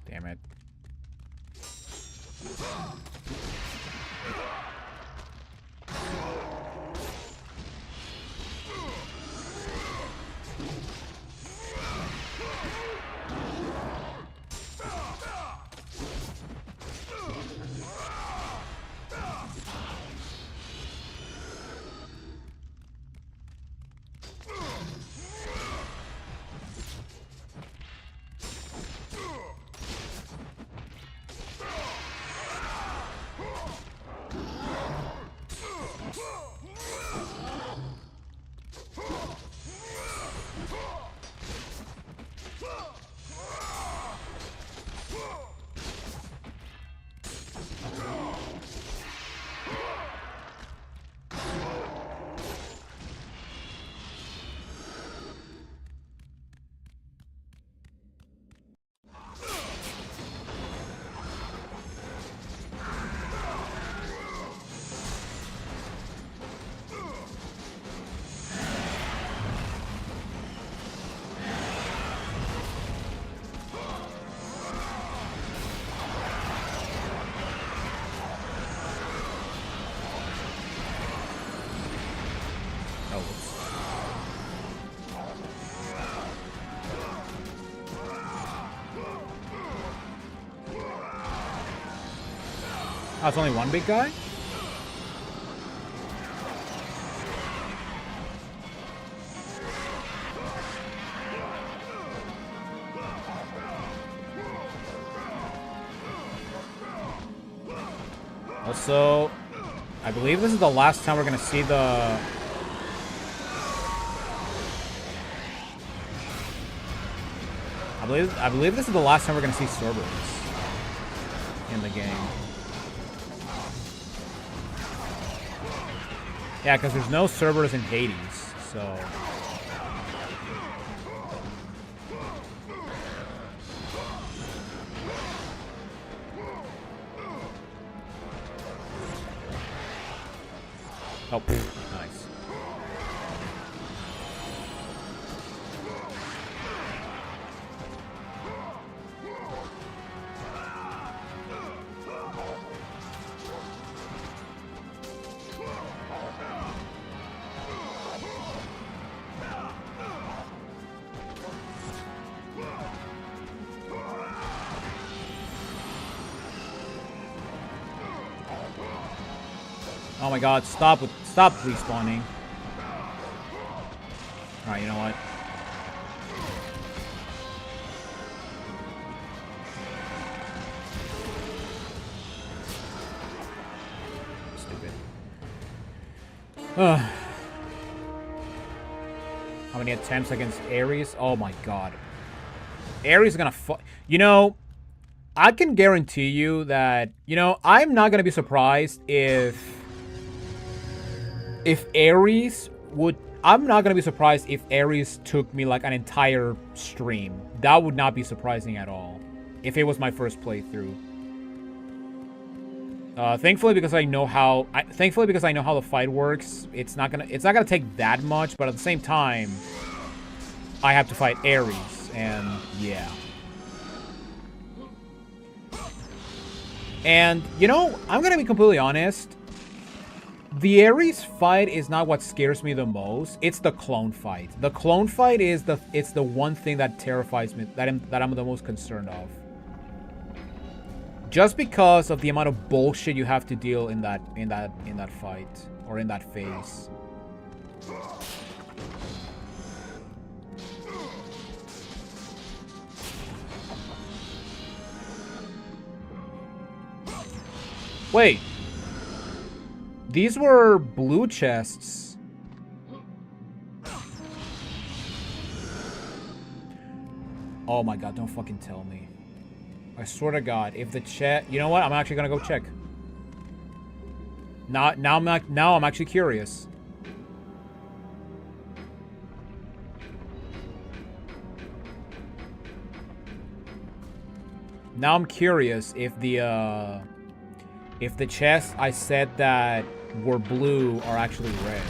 Damn it. Oh, whoops. Oh, it's only one big guy? Also, I believe this is the last time we're gonna see the... I believe this is the last time we're gonna see Cerberus in the game. Yeah, because there's no Cerberus in Hades, so... Oh, nice. Oh my god, stop respawning. Alright, you know what? Stupid. How many attempts against Ares? Oh my god. Ares is gonna You know, I can guarantee you that, you know, I'm not gonna be surprised if Ares would... I'm not gonna be surprised if Ares took me like an entire stream. That would not be surprising at all. if it was my first playthrough. Thankfully, because I know how the fight works, it's not gonna take that much. But at the same time, I have to fight Ares, and yeah. And you know, I'm gonna be completely honest. The Ares fight is not what scares me the most. It's the clone fight. The clone fight is the one thing that terrifies me. That I'm the most concerned of. Just because of the amount of bullshit you have to deal in that fight or in that phase. Wait. These were blue chests. Oh my god, don't fucking tell me. I swear to God, if the chest... You know what? I'm actually gonna go check. Now I'm actually curious. Now I'm curious if the chests I said that were blue are actually red.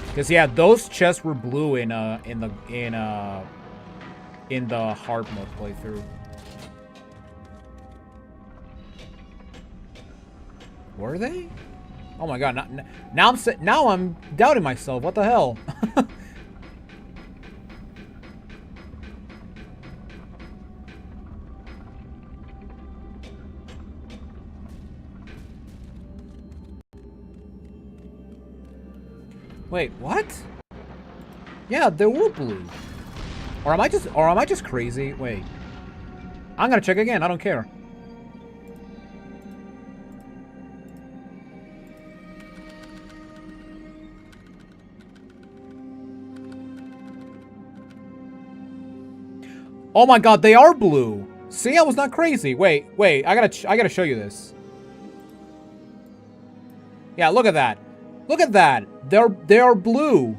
Because yeah, those chests were blue in the hard mode playthrough. Were they? Oh my god! Now I'm doubting myself. What the hell? Wait, what? Yeah, they were blue. Or am I just crazy? Wait. I'm gonna check again. I don't care. Oh my god, they are blue. See, I was not crazy. Wait, I gotta show you this. Yeah, look at that. Look at that. They are blue.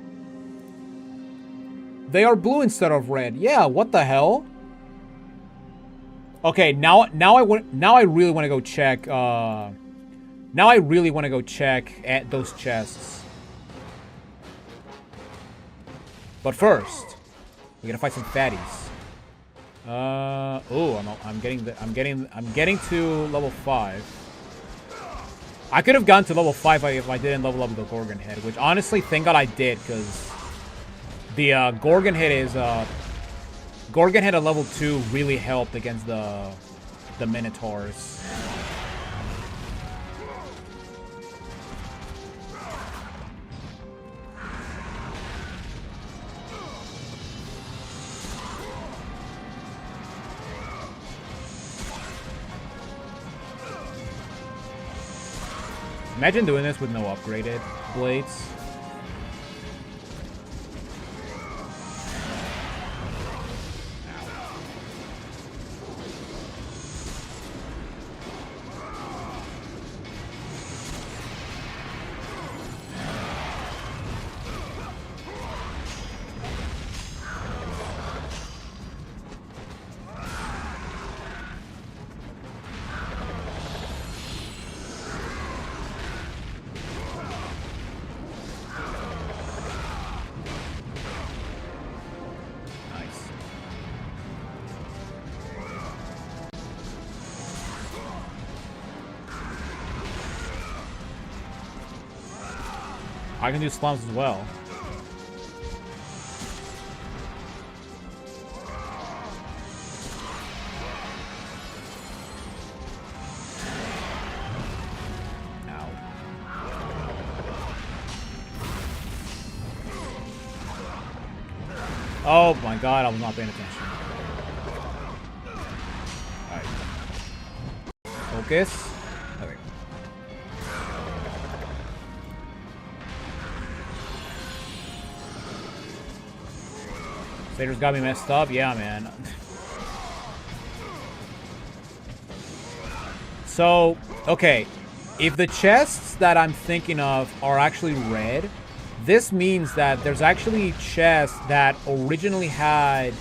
They are blue instead of red. Yeah, what the hell? Okay, now I really want to go check. Now I really want to go check at those chests. But first, we gotta fight some fatties. Oh, I'm getting to level 5. I could have gone to level 5 if I didn't level up the Gorgon head, which honestly, thank God I did, because the Gorgon head at level 2 really helped against the Minotaurs. Imagine doing this with no upgraded blades. I can do slums as well. Ow. Oh my god, I was not paying attention. Alright. Focus. Okay. Satyrs got me messed up? Yeah, man. So, okay. If the chests that I'm thinking of are actually red, this means that there's actually chests that originally had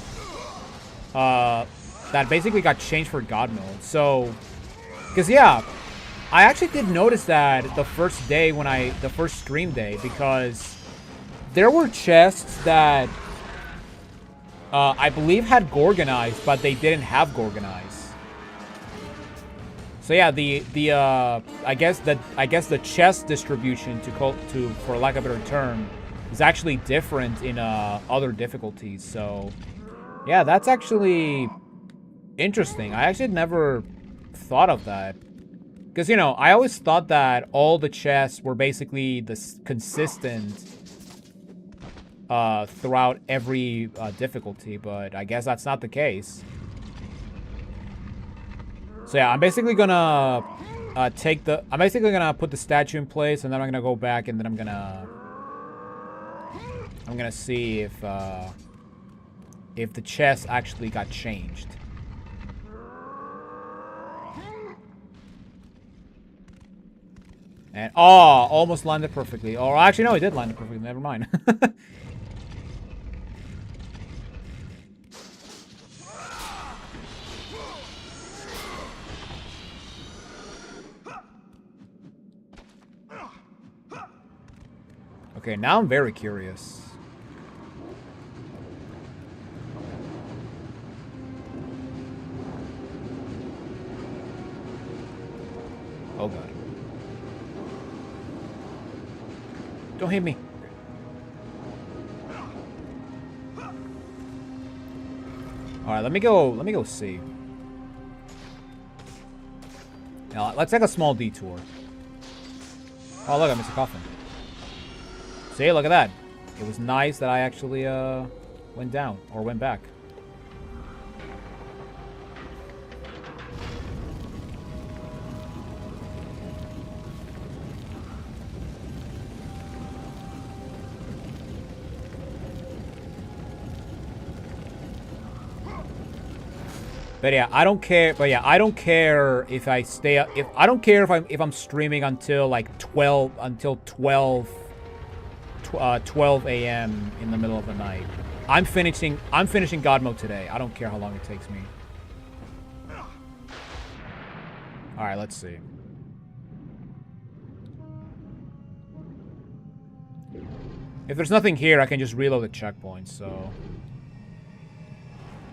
that basically got changed for God mode. So, because yeah, I actually did notice that the first day when the first stream day, because there were chests that I believe had Gorgonized, but they didn't have Gorgonized. So yeah, I guess the chest distribution for lack of a better term is actually different in other difficulties. So yeah, that's actually interesting. I actually never thought of that. Because, you know, I always thought that all the chests were basically consistent throughout every difficulty, but I guess that's not the case. So yeah, I'm basically gonna put the statue in place, and then I'm gonna go back, and then I'm gonna see if the chest actually got changed. And, oh, almost landed perfectly. Or actually, no, it did land it perfectly. Never mind. Okay, now I'm very curious. Oh, God. Don't hit me. Alright, let me go see. Now, let's take a small detour. Oh, look, I missed a coffin. See, look at that. It was nice that I actually, went down, or went back. But yeah, I don't care. But yeah, I don't care if I stay up. I don't care if I'm streaming until like 12 a.m. in the middle of the night. I'm finishing God mode today. I don't care how long it takes me. All right, let's see. If there's nothing here, I can just reload the checkpoint. So.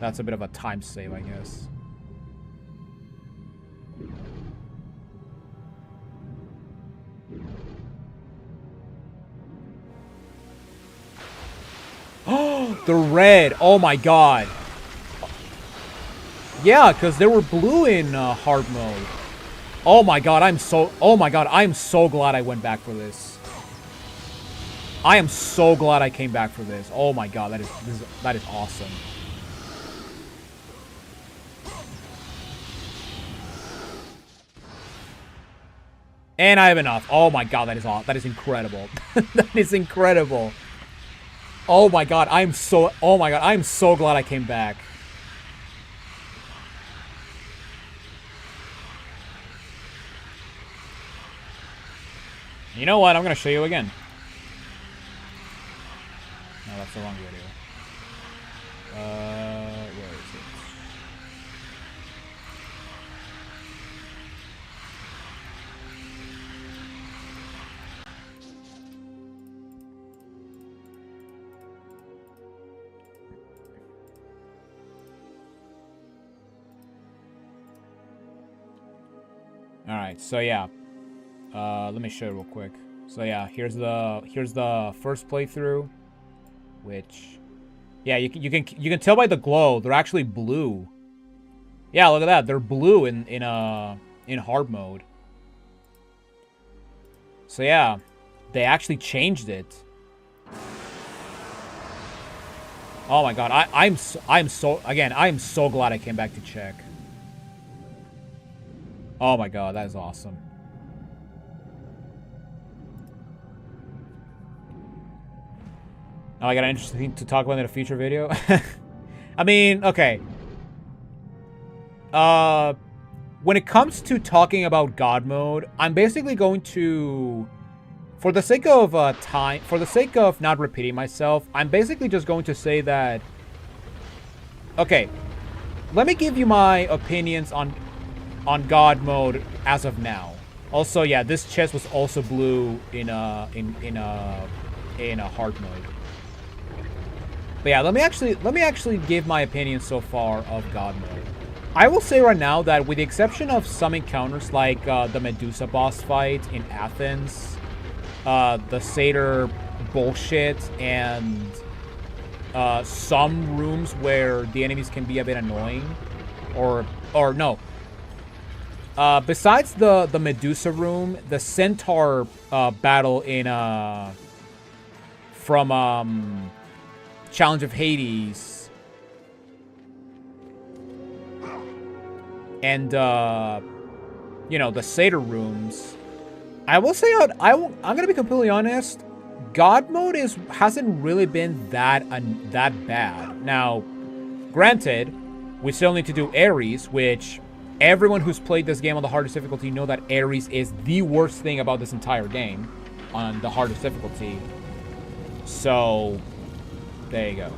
That's a bit of a time save, I guess. Oh, the red. Oh my god. Yeah, because there were blue in hard mode. Oh my god, I'm so glad I went back for this. I am so glad I came back for this. Oh my god, that is awesome. And I have enough. Oh my god, that is awesome. That is incredible. That is incredible. Oh my god, I'm so glad I came back. You know what? I'm gonna show you again. No, that's the wrong video. Where is it? All right, so yeah, let me show you real quick. So yeah, here's the first playthrough, which, yeah, you can tell by the glow they're actually blue. Yeah, look at that, they're blue in hard mode. So yeah, they actually changed it. Oh my god, I'm so glad I came back to check. Oh my god, that is awesome. Now I got an interesting thing to talk about in a future video. I mean, okay. When it comes to talking about God mode, I'm basically going to, for the sake of time, for the sake of not repeating myself, I'm basically just going to say that, okay, let me give you my opinions on God mode as of now. Also, yeah, this chest was also blue in a hard mode. But yeah, let me actually give my opinion so far of God mode. I will say right now that with the exception of some encounters like the Medusa boss fight in Athens, the Satyr bullshit, and some rooms where the enemies can be a bit annoying, or no. Besides the Medusa room, the Centaur battle in from Challenge of Hades, and you know, the Satyr rooms, I will say I'm gonna be completely honest. God mode hasn't really been that bad. Now, granted, we still need to do Ares, which everyone who's played this game on the hardest difficulty know that Ares is the worst thing about this entire game on the hardest difficulty. So, there you go.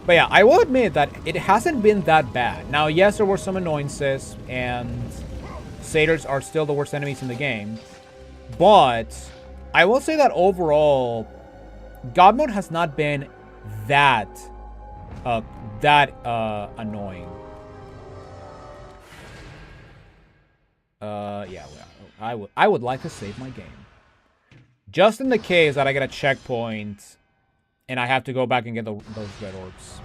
But yeah, I will admit that it hasn't been that bad. Now, yes, there were some annoyances, and Satyrs are still the worst enemies in the game. But I will say that overall, God mode has not been that annoying. Yeah, well, I would like to save my game. Just in the case that I get a checkpoint and I have to go back and get those red orbs.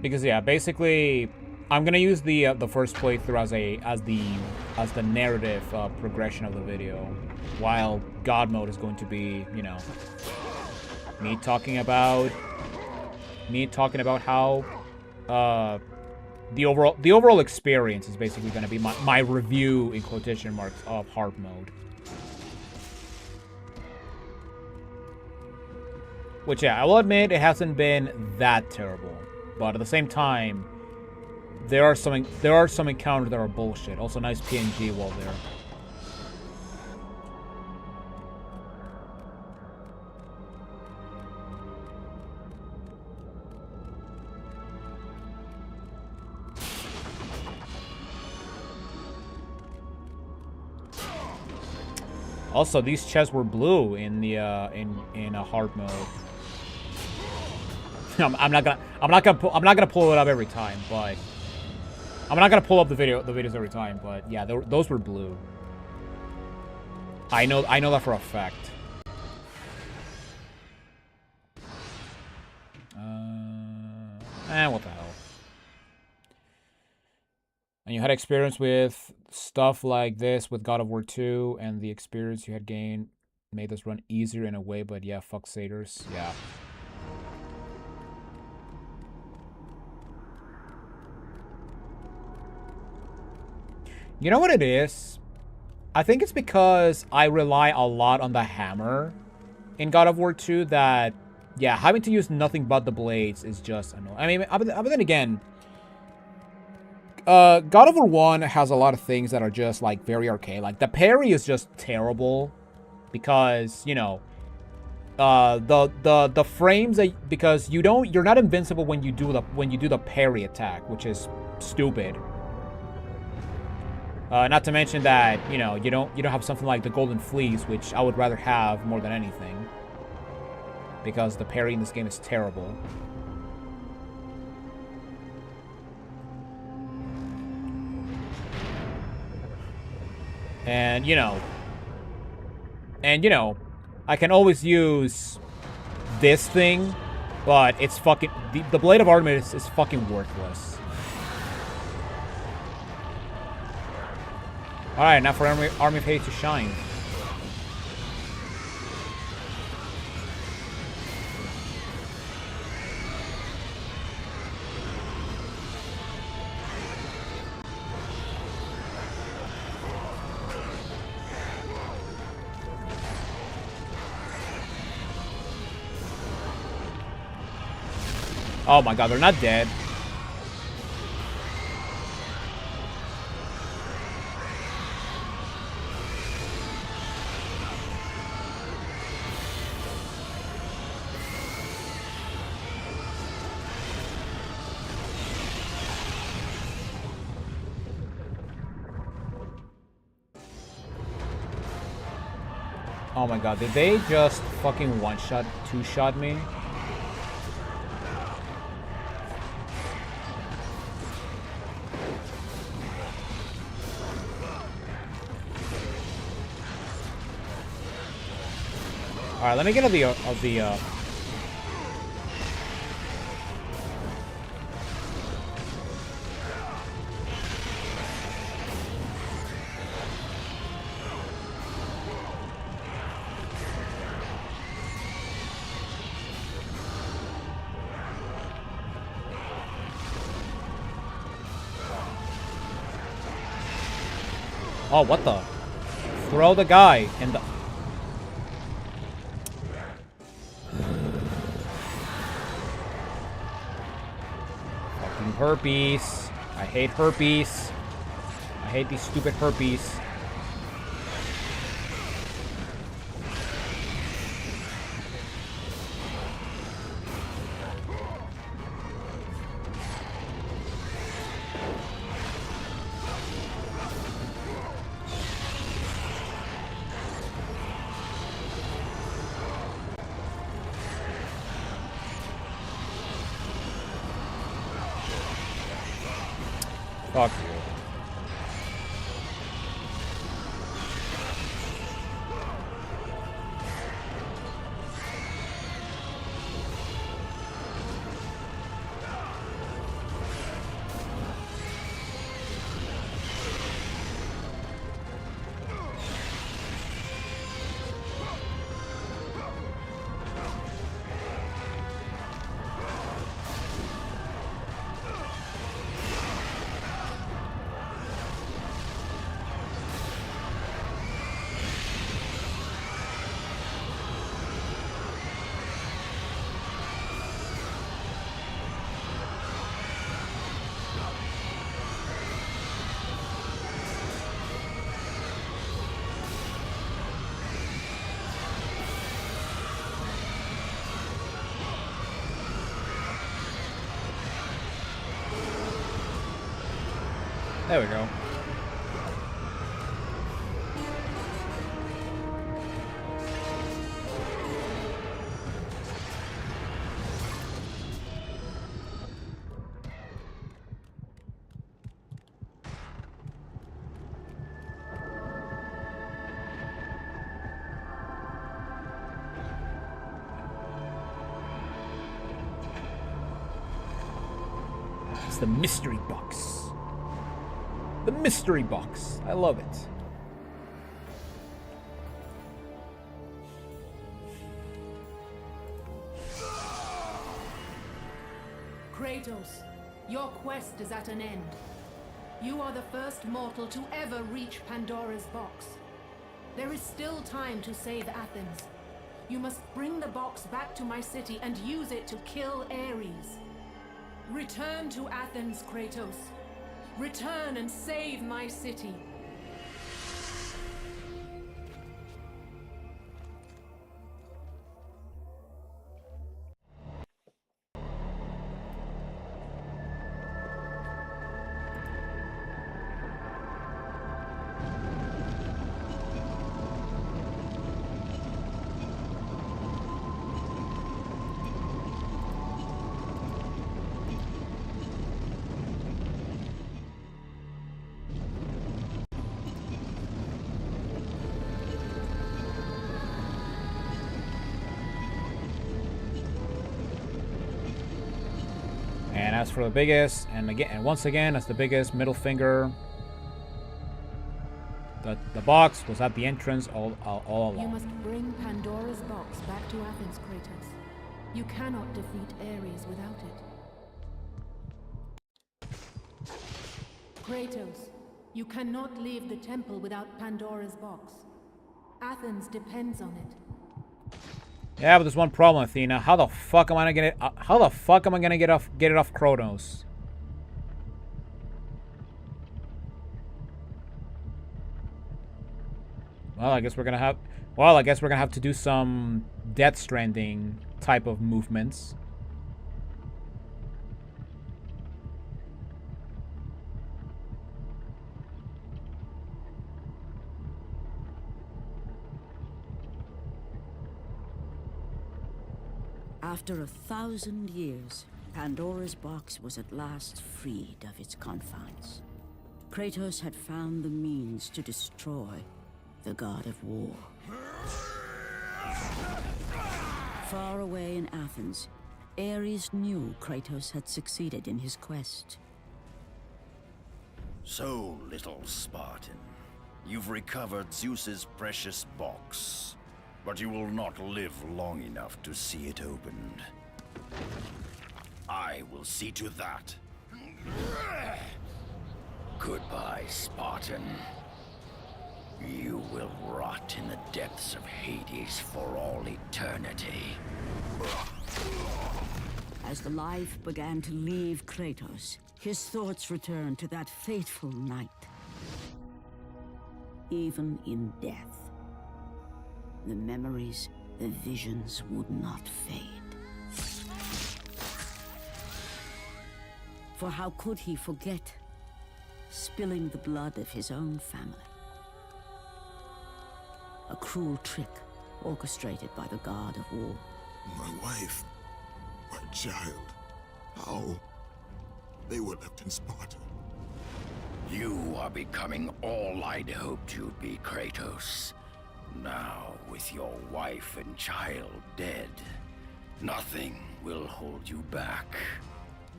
Because yeah, basically, I'm gonna use the first playthrough as the narrative progression of the video, while God mode is going to be, you know, me talking about how the overall experience is basically gonna be my review in quotation marks of hard mode. Which, yeah, I will admit it hasn't been that terrible. But at the same time, there are some encounters that are bullshit. Also, nice PNG while there. Also, these chests were blue in the in a hard mode. I'm not gonna pull it up every time, but I'm not gonna pull up the videos every time, but yeah, those were blue. I know that for a fact. What the hell? And you had experience with stuff like this with God of War 2, and the experience you had gained made this run easier in a way, but yeah, fuck Satyrs. Yeah. You know what it is? I think it's because I rely a lot on the hammer in God of War 2 that, yeah, having to use nothing but the blades is just annoying. I mean, but then again, God of War 1 has a lot of things that are just, like, very arcane. Like, the parry is just terrible because, you know, the frames that, because you're not invincible when you do the parry attack, which is stupid. Not to mention that, you know, you don't have something like the Golden Fleece, which I would rather have more than anything, because the parry in this game is terrible. And you know, I can always use this thing, but it's fucking... The Blade of Artemis is fucking worthless. Alright, now for Army of Hate to shine. Oh my god, they're not dead. Oh my god, did they just fucking one-shot, two-shot me? Alright, let me get of the Oh, what the? Throw the guy in the... Fucking herpes. I hate herpes. I hate these stupid herpes. Fuck you. There we go. It's the mystery box. The mystery box. I love it. Kratos, your quest is at an end. You are the first mortal to ever reach Pandora's box. There is still time to save Athens. You must bring the box back to my city and use it to kill Ares. Return to Athens, Kratos. Return and save my city. as for the biggest, and once again, as the biggest middle finger, the box was at the entrance all along. You must bring Pandora's box back to Athens, Kratos. You cannot defeat Ares without it. Kratos, you cannot leave the temple without Pandora's box. Athens depends on it. Yeah, but there's one problem, Athena. How the fuck am I gonna get it off Kronos? Well, I guess we're gonna have to do some Death Stranding type of movements. After 1,000 years, Pandora's box was at last freed of its confines. Kratos had found the means to destroy the god of war. Far away in Athens, Ares knew Kratos had succeeded in his quest. So, little Spartan, you've recovered Zeus's precious box, but you will not live long enough to see it opened. I will see to that. Goodbye, Spartan. You will rot in the depths of Hades for all eternity. As the life began to leave Kratos, his thoughts returned to that fateful night. Even in death, the memories, the visions would not fade. For how could he forget spilling the blood of his own family? A cruel trick orchestrated by the god of war. My wife, my child, how? They were left in Sparta. You are becoming all I'd hoped you'd be, Kratos. Now, with your wife and child dead, nothing will hold you back.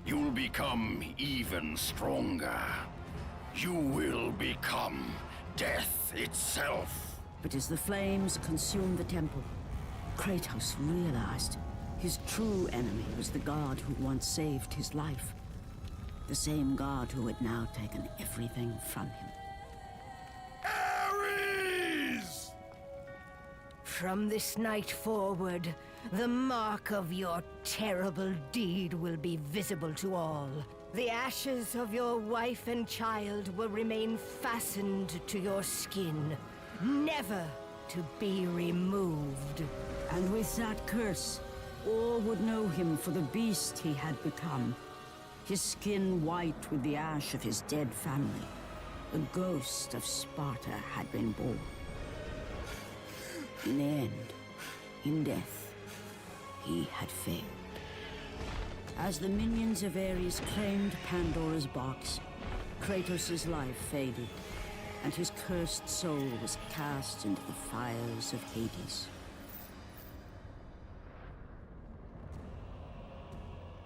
You'll become even stronger. You will become death itself. But as the flames consumed the temple, Kratos realized his true enemy was the god who once saved his life. The same god who had now taken everything from him. Ares! From this night forward, the mark of your terrible deed will be visible to all. The ashes of your wife and child will remain fastened to your skin, never to be removed. And with that curse, all would know him for the beast he had become. His skin white with the ash of his dead family. The ghost of Sparta had been born. In the end, in death, he had failed. As the minions of Ares claimed Pandora's box, Kratos' life faded, and his cursed soul was cast into the fires of Hades.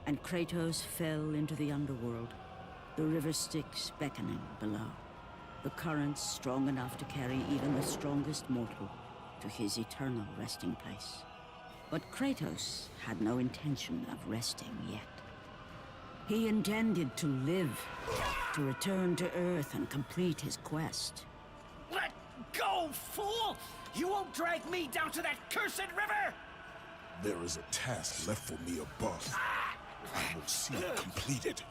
And Kratos fell into the underworld, the river Styx beckoning below, the currents strong enough to carry even the strongest mortal to his eternal resting place. But Kratos had no intention of resting yet. He intended to live, to return to Earth and complete his quest. Let go, fool! You won't drag me down to that cursed river! There is a task left for me above. I will see it completed.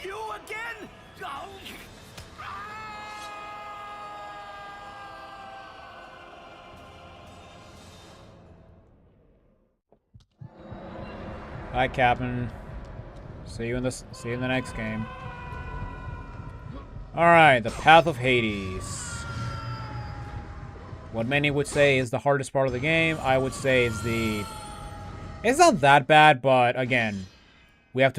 You again? Oh. Bye, Captain. See you in the next game. All right, the Path of Hades. What many would say is the hardest part of the game, I would say is the. It's not that bad, but again, we have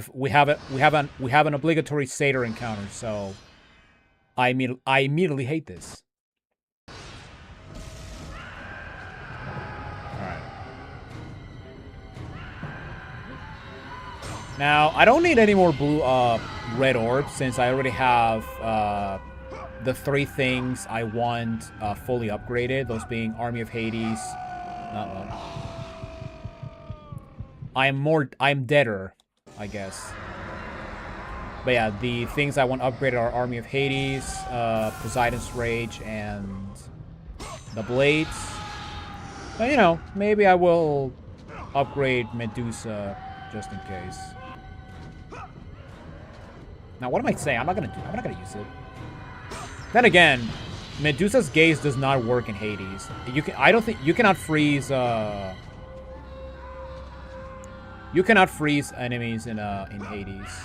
an obligatory satyr encounter, so I immediately hate this. Now, I don't need any more blue, red orbs since I already have, the 3 things I want, fully upgraded. Those being Army of Hades. I'm deader, I guess. But yeah, the things I want upgraded are Army of Hades, Poseidon's Rage, and the Blades. But, you know, maybe I will upgrade Medusa just in case. Now, what am I saying? I'm not gonna use it. Then again, Medusa's Gaze does not work in Hades. I don't think you cannot freeze. You cannot freeze enemies in Hades.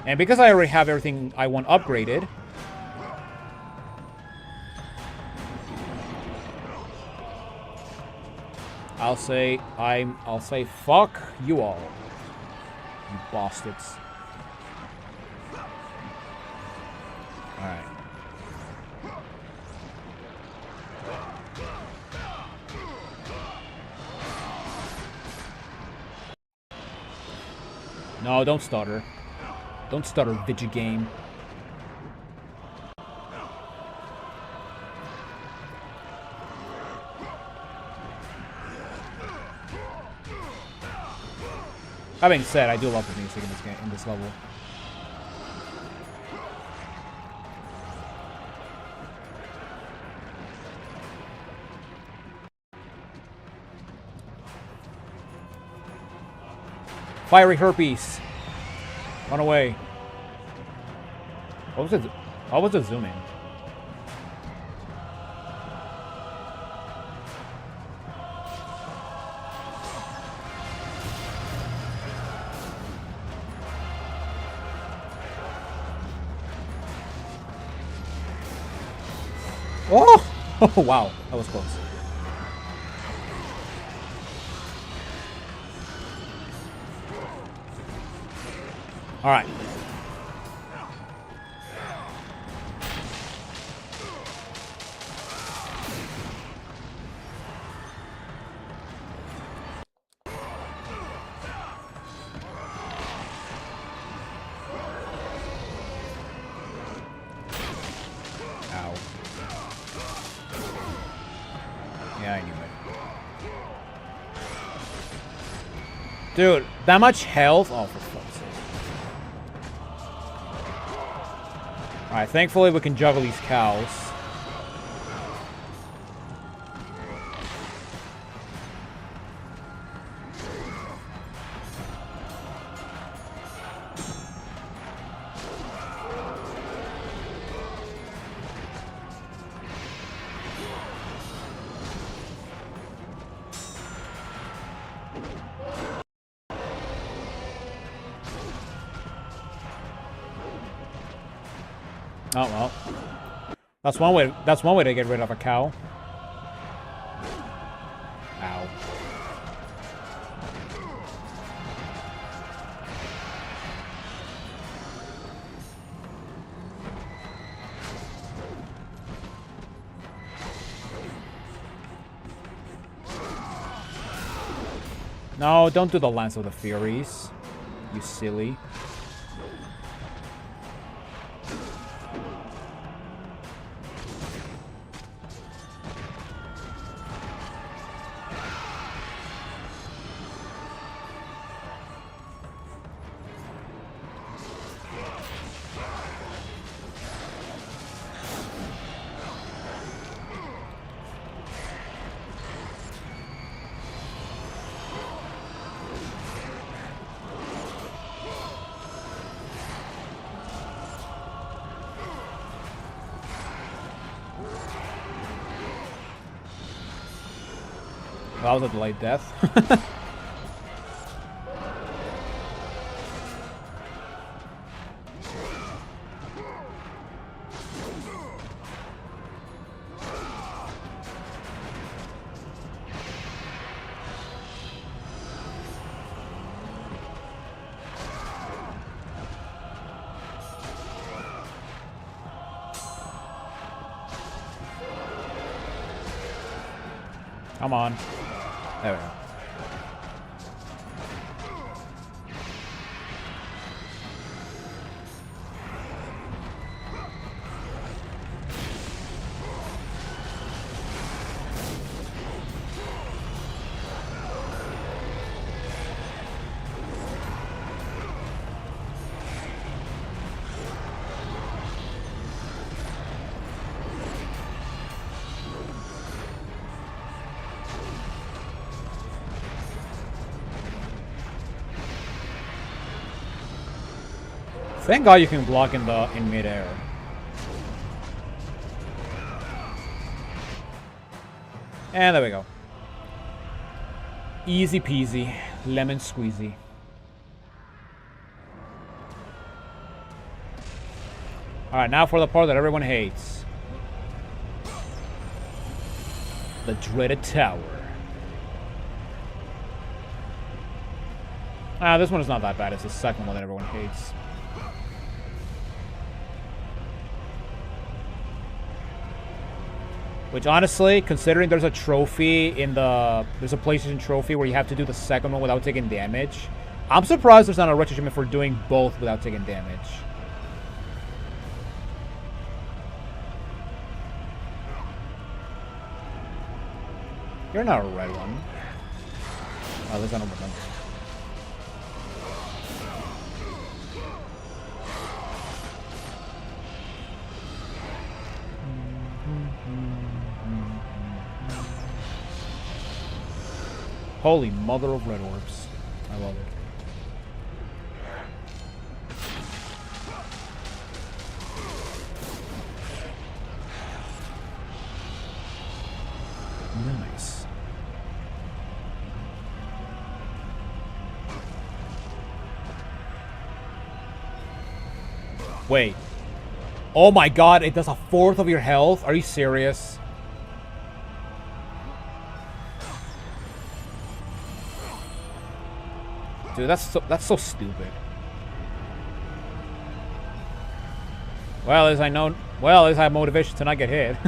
And because I already have everything I want upgraded, I'll say fuck you all, you bastards. All right. No, don't stutter. Don't stutter, video game. That being said, I do love the music in this game, in this level. Fiery herpes. Run away. What was it? How was it zooming? Oh! Oh, wow. That was close. All right. Ow. Yeah, I knew it. Dude, that much health? Oh, for fuck's sake. Alright, thankfully we can juggle these cows. Oh well. That's one way to get rid of a cow. Ow. No, don't do the Lance of the Furies. You silly. That was a delayed death. Come on. There we go. Thank God you can block in midair. And there we go. Easy peasy, lemon squeezy. Alright, now for the part that everyone hates. The dreaded tower. Ah, this one is not that bad. It's the second one that everyone hates. Which, honestly, considering there's a trophy in the... There's a PlayStation trophy where you have to do the second one without taking damage. I'm surprised there's not a retro achievement for doing both without taking damage. You're not a red one. Oh, at least I don't remember. Holy mother of red orbs. I love it. Nice. Wait. Oh my god, it does a fourth of your health? Are you serious? Dude, that's so stupid. Well, as I know, well, at least I have motivation to not get hit.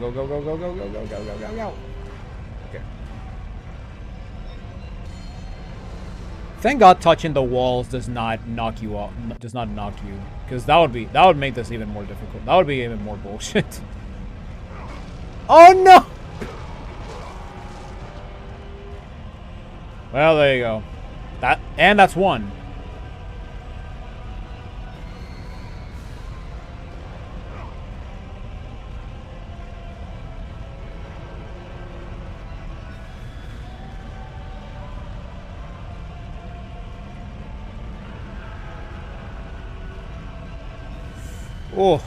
Go, go, go, go, go, go, go, go, go, go, go. Okay. Thank God touching the walls does not knock you off. Does not knock you. Because that would make this even more difficult. That would be even more bullshit. Oh no! Well, there you go. That's one. Oh.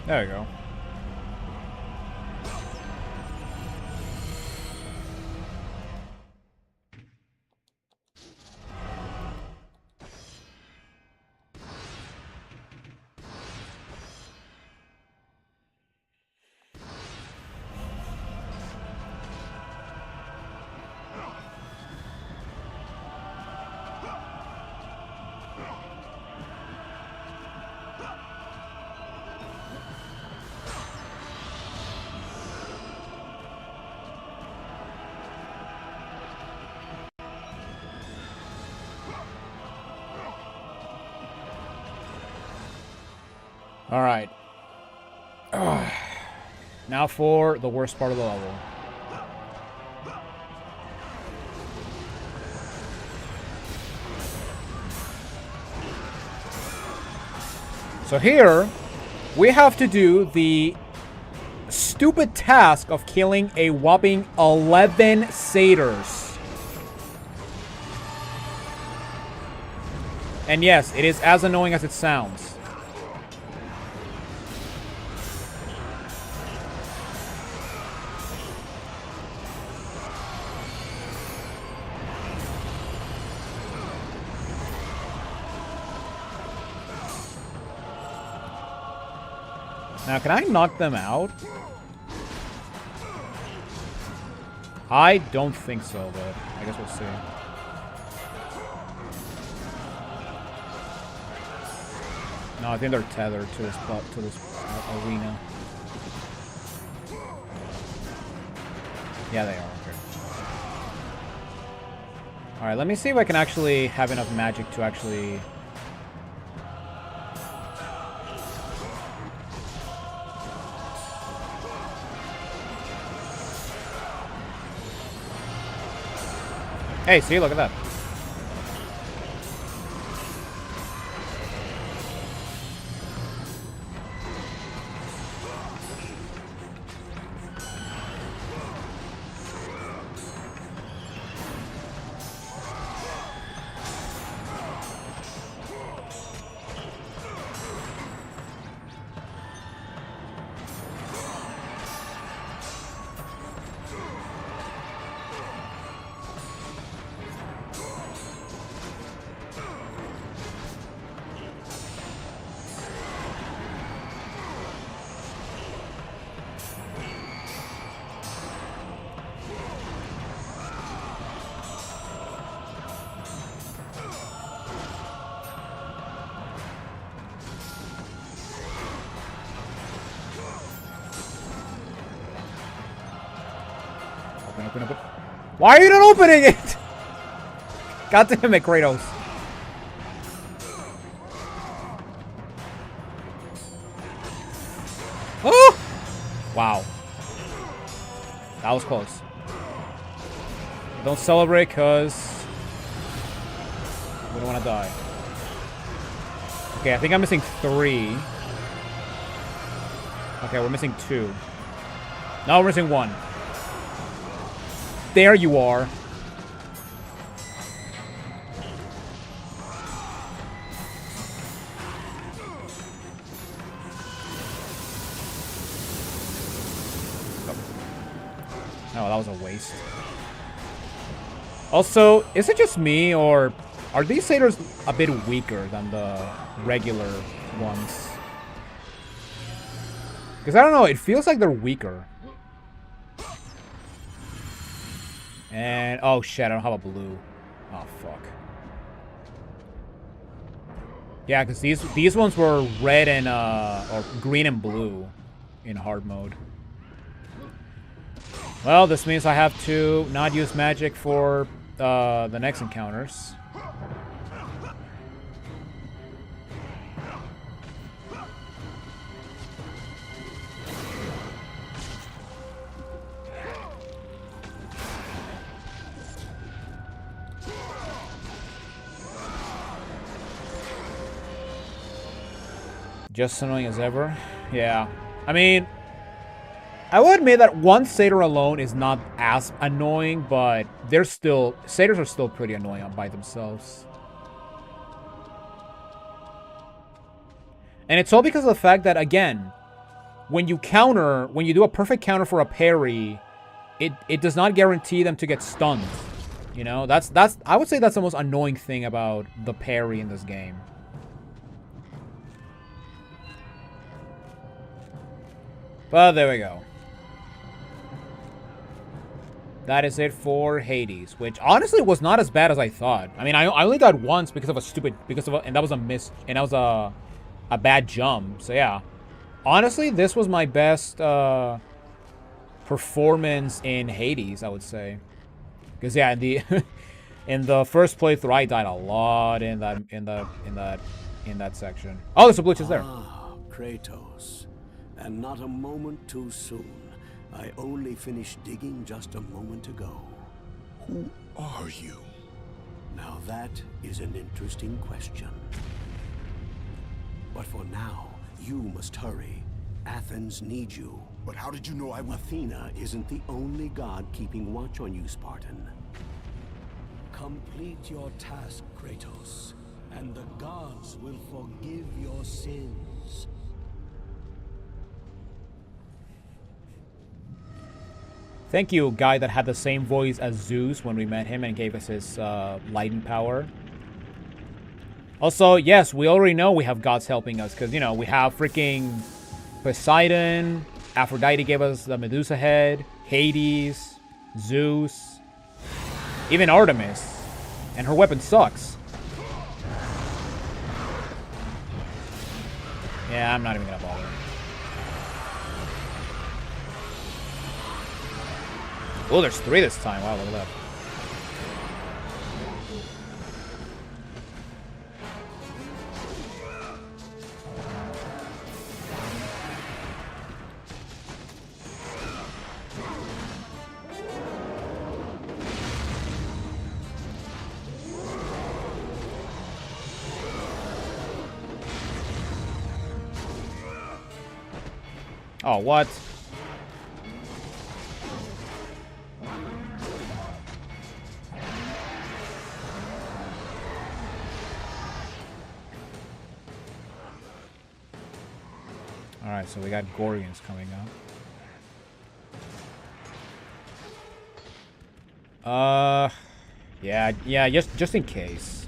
There you go. All right. Now for the worst part of the level. So here, we have to do the stupid task of killing a whopping 11 satyrs. And yes, it is as annoying as it sounds. Now, can I knock them out? I don't think so, but I guess we'll see. No, I think they're tethered to this arena. Yeah, they are. Okay. All right, let me see if I can actually have enough magic to actually. Hey, see, look at that. Open. Why are you not opening it? God damn it, Kratos. Oh! Wow. That was close. Don't celebrate, because we don't want to die. Okay, I think I'm missing 3. Okay, we're missing 2. Now we're missing 1. There you are. Oh, that was a waste. Also, is it just me, or are these satyrs a bit weaker than the regular ones? Because I don't know, it feels like they're weaker. And, oh shit, I don't have a blue. Oh, fuck. Yeah, because these ones were red and, or green and blue in hard mode. Well, this means I have to not use magic for, the next encounters. Just annoying as ever. Yeah. I mean, I will admit that one satyr alone is not as annoying, but satyrs are still pretty annoying by themselves. And it's all because of the fact that, again, when you do a perfect counter for a parry, it does not guarantee them to get stunned. You know, I would say that's the most annoying thing about the parry in this game. But there we go. That is it for Hades, which honestly was not as bad as I thought. I mean, I only died once because of and that was a miss, and that was a bad jump. So yeah, honestly, this was my best performance in Hades, I would say. Because yeah, in the first playthrough, I died a lot in that section. Oh, there's a blue chest there. Ah, Kratos. And not a moment too soon. I only finished digging just a moment ago. Who are you? Now that is an interesting question. But for now, you must hurry. Athens needs you. But how did you know I would? Athena isn't the only god keeping watch on you, Spartan. Complete your task, Kratos, and the gods will forgive your sins. Thank you, guy that had the same voice as Zeus when we met him and gave us his lightning power. Also, yes, we already know we have gods helping us because, you know, we have freaking Poseidon. Aphrodite gave us the Medusa head. Hades. Zeus. Even Artemis. And her weapon sucks. Yeah, I'm not even gonna bother. Oh, there's 3 this time. Wow, look at that. Oh, what? Alright, so we got Gorgons coming up. Yeah, just in case.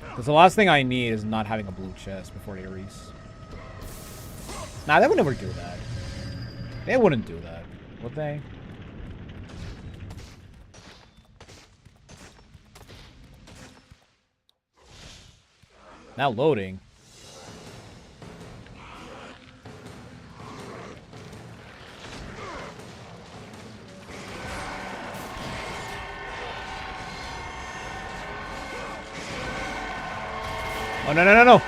Because the last thing I need is not having a blue chest before Ares. Nah, they would never do that. They wouldn't do that, would they? Now loading. Oh, no, no, no, no!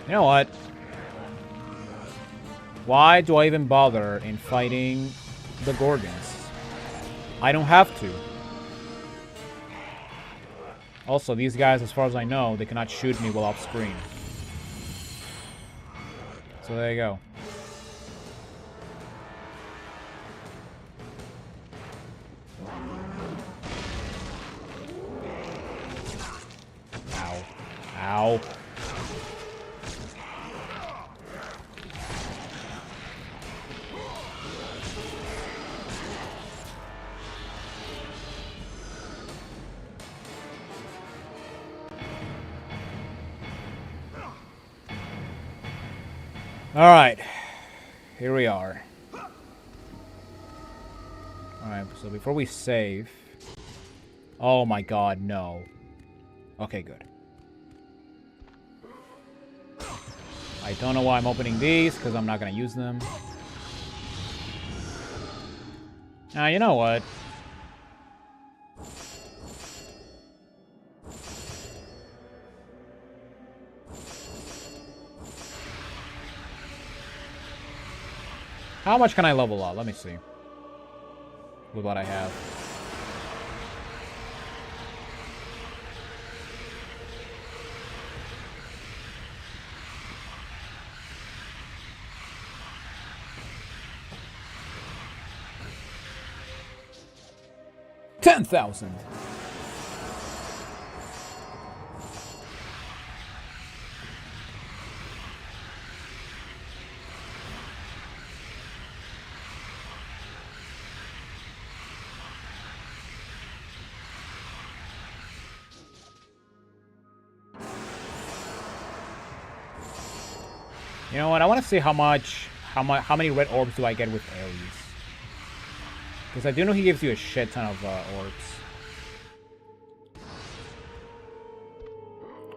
You know what? Why do I even bother in fighting the Gorgons? I don't have to. Also, these guys, as far as I know, they cannot shoot me while off screen. So there you go. Ow. Ow. Alright, here we are. Alright, so before we save... Oh my god, no. Okay, good. I don't know why I'm opening these, because I'm not going to use them. Now, you know what? How much can I level up? Let me see. With what I have. $10,000. You know what? I want to see how many red orbs do I get with Ares. Because I do know he gives you a shit ton of orbs.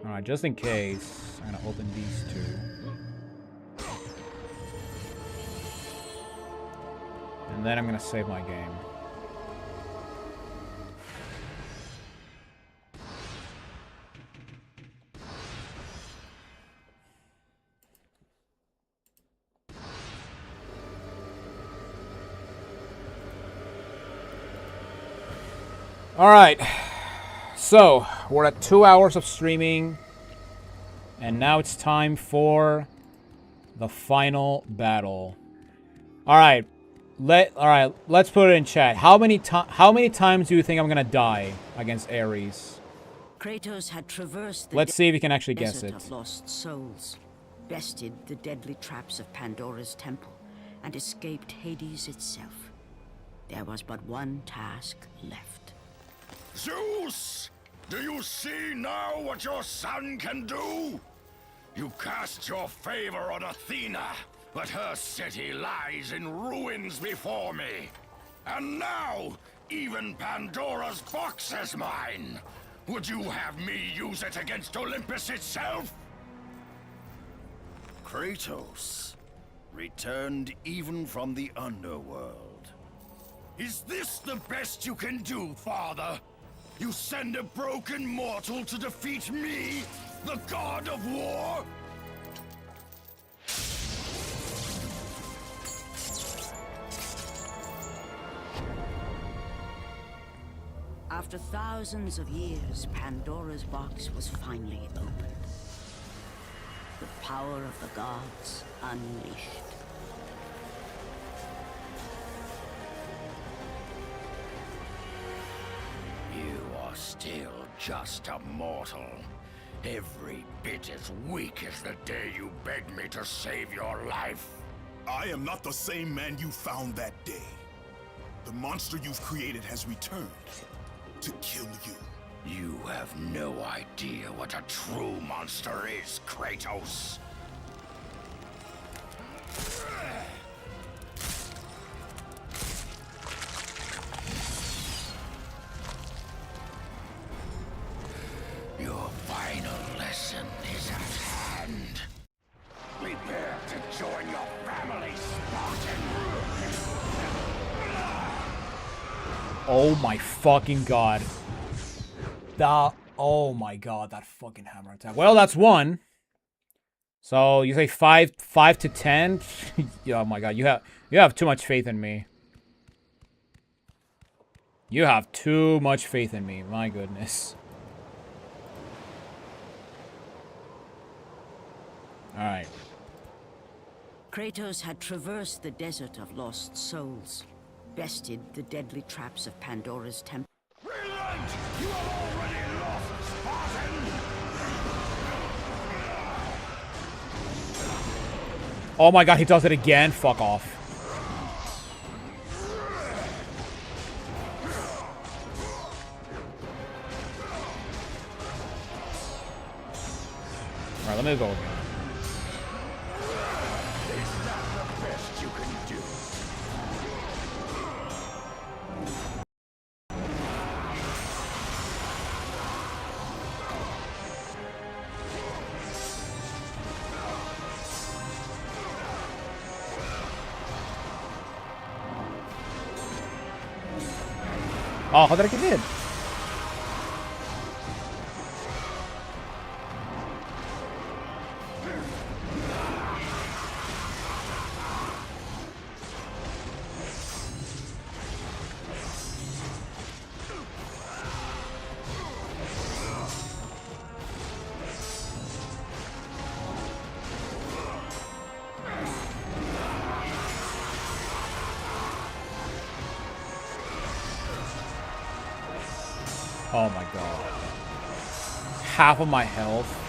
Alright, just in case, I'm gonna open these two. And then I'm gonna save my game. Alright, so we're at 2 hours of streaming, and now it's time for the final battle. Alright, let's put it in chat. How many times do you think I'm gonna die against Ares? Kratos had traversed the Let's see if you can actually guess desert it. of lost souls, bested the deadly traps of Pandora's temple, and escaped Hades itself. There was but one task left. Zeus! Do you see now what your son can do? You cast your favor on Athena, but her city lies in ruins before me. And now, even Pandora's box is mine. Would you have me use it against Olympus itself? Kratos, returned even from the underworld. Is this the best you can do, Father? You send a broken mortal to defeat me, the god of war? After thousands of years, Pandora's box was finally opened. The power of the gods unleashed. You are still just a mortal. Every bit as weak as the day you begged me to save your life. I am not the same man you found that day. The monster you've created has returned to kill you. You have no idea what a true monster is, Kratos. Your final lesson is at hand. Prepare to join your family, Spartan. Oh my fucking god. Oh my god, that fucking hammer attack. Well, that's one. So you say 5 to 10? Oh my god, you have too much faith in me. You have too much faith in me, my goodness. Alright. Kratos had traversed the desert of lost souls, bested the deadly traps of Pandora's temple. Relent! You have already lost, Spartan! Oh my god, he does it again? Fuck off. Alright, let me go again. Is that the best you can do? Oh, how did I get hit? Oh my god. Half of my health.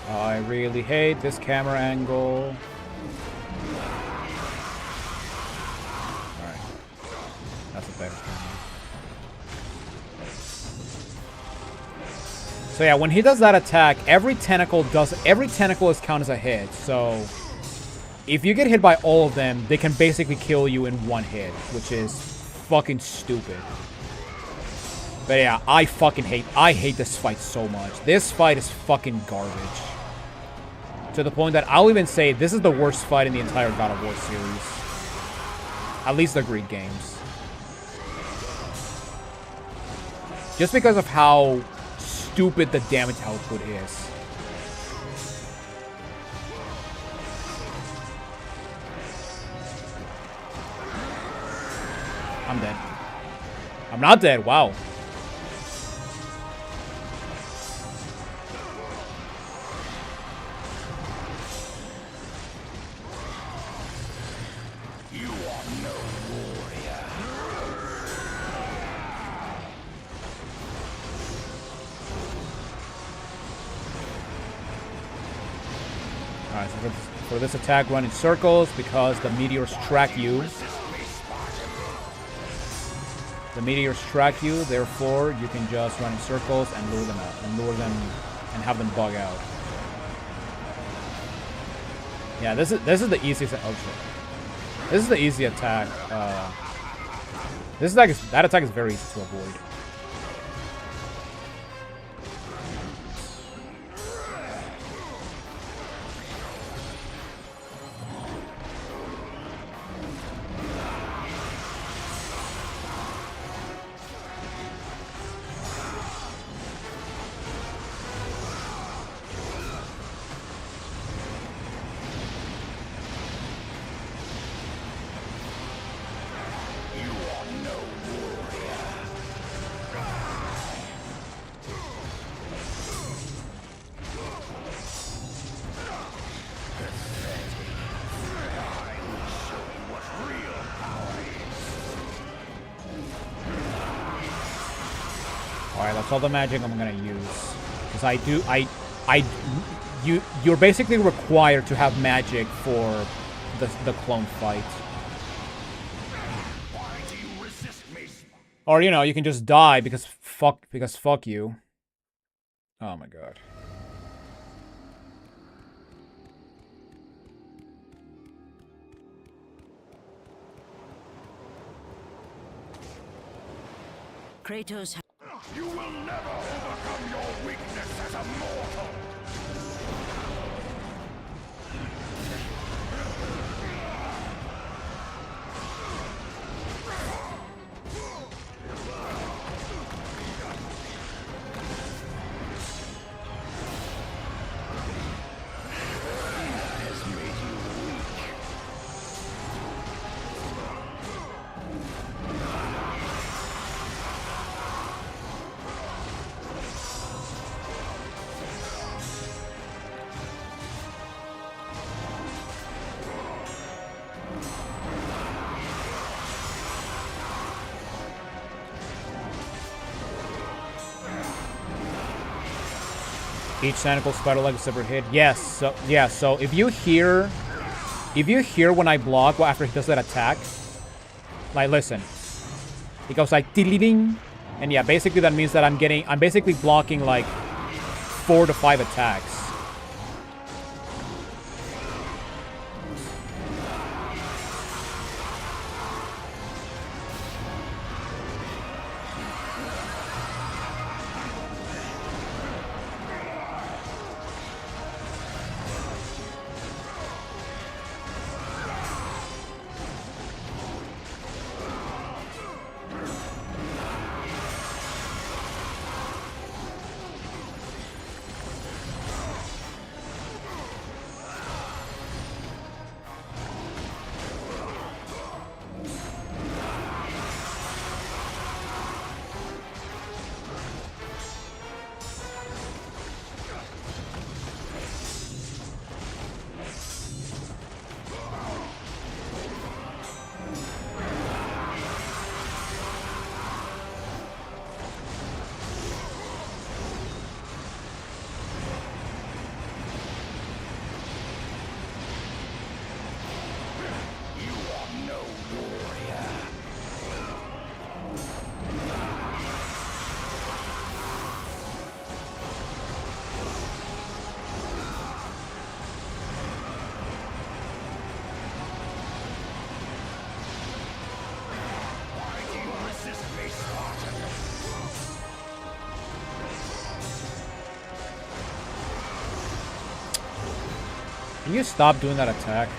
I really hate this camera angle. Alright. That's a better camera. So yeah, when he does that attack, every tentacle is counted as a hit. So if you get hit by all of them, they can basically kill you in one hit, which is fucking stupid. But yeah, I hate this fight so much. This fight is fucking garbage. To the point that I'll even say this is the worst fight in the entire God of War series. At least the Greek games. Just because of how stupid the damage output is. I'm dead. I'm not dead, wow. Alright, so for this attack, run in circles because the meteors track you. The meteors track you, therefore you can just run in circles and lure them out, and and have them bug out. Yeah, this is the easiest. Oh shit! This is the easy attack. That attack is very easy to avoid. Alright, that's all the magic I'm gonna use. Because you're basically required to have magic for the clone fight. Or, you know, you can just die because fuck you. Oh my god. Kratos. You will never overcome your weakness as a mortal! Has made you weak. Each tentacle spider leg is separate hit. Yes, so yeah, so if you hear when I block after he does that attack, like listen. It goes like ding, and yeah, basically that means that I'm basically blocking like 4 to 5 attacks. Can you stop doing that attack?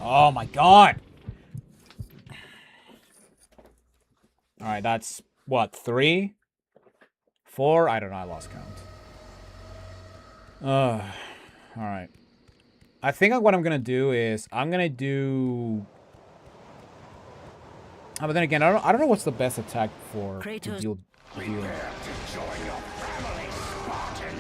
Oh my god! Alright, that's, what, 3? 4? I don't know, I lost count. Alright. I think what I'm gonna do is, I'm gonna do But then again, I don't know what's the best attack for to Kratos. deal. Prepare to join your family, Spartan!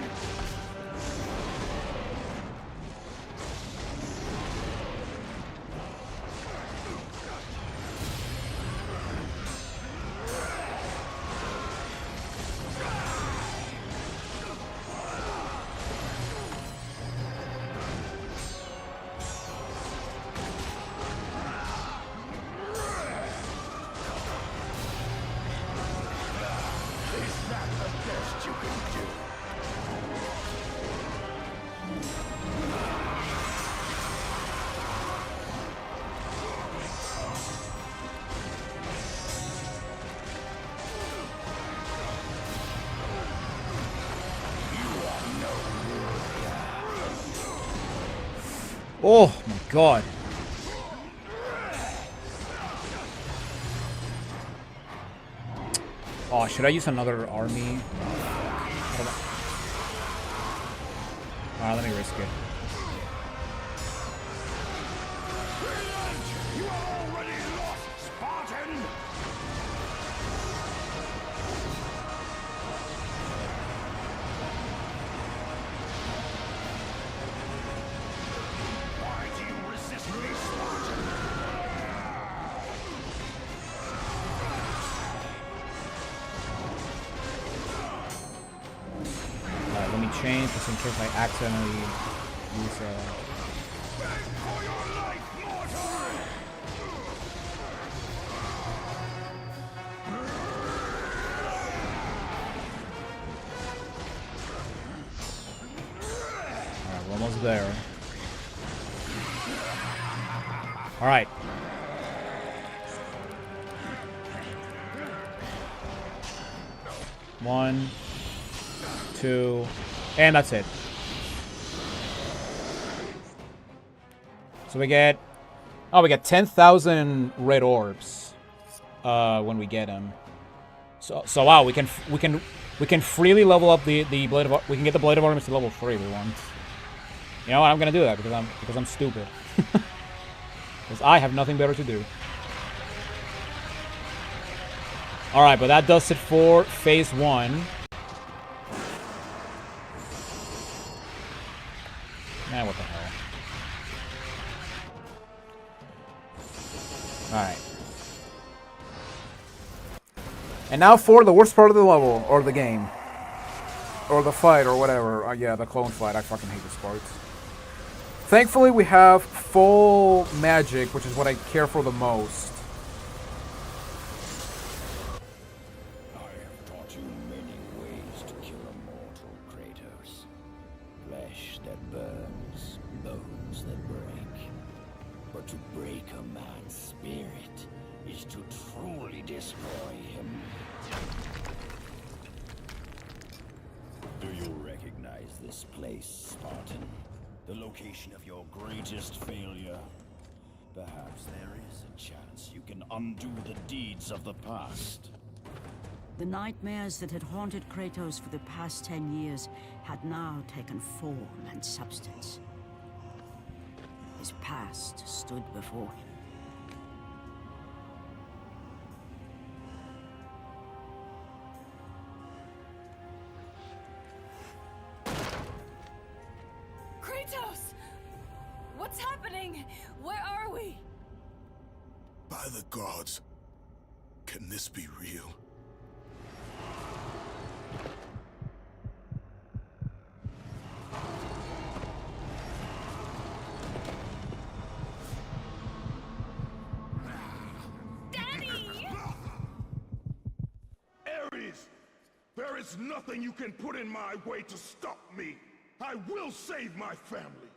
Is that the best you can do? Oh my god. Oh, should I use another army? Alright, let me risk it. You are already lost, Spartan! Why do you resist me, Spartan? Alright, let me change just in case I accidentally use Beg for your life, mortal! Alright, we're almost there. Alright. One, two, and that's it. So we get, oh, we get 10,000 red orbs when we get them. So wow, we can freely level up the blade of, we can get the blade of armor to level 3 if we want. You know what? I'm gonna do that because I'm stupid. Because I have nothing better to do. All right, but that does it for phase 1. Man, what the hell? Alright. And now for the worst part of the level, or the game. Or the fight, or whatever. Yeah, the clone fight. I fucking hate this part. Thankfully, we have full magic, which is what I care for the most. I have taught you many ways to kill a mortal, Kratos. Flesh that burns, bones that break. But to break a man's spirit is to truly destroy him. Do you recognize this place, Spartan? The location of your greatest failure? Perhaps there is a chance you can undo the deeds of the past. The nightmares that had haunted Kratos for the past 10 years had now taken form and substance. His past stood before him. Kratos! What's happening? Where are we? By the gods, can this be real? Daddy! Ares! There is nothing you can put in my way to stop me! I will save my family!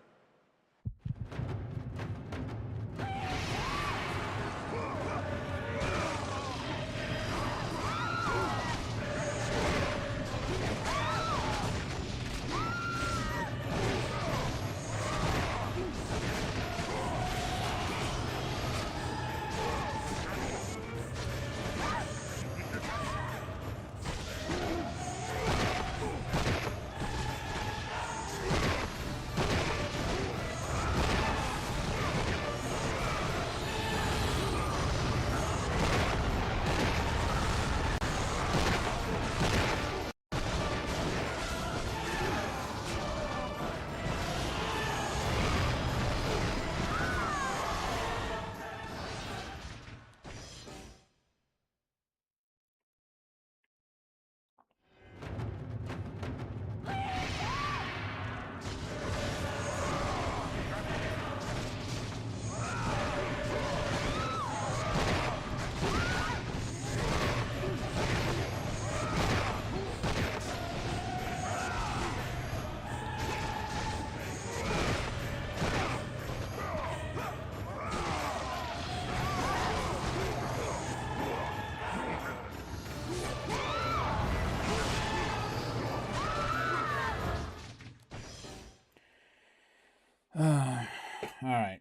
Alright.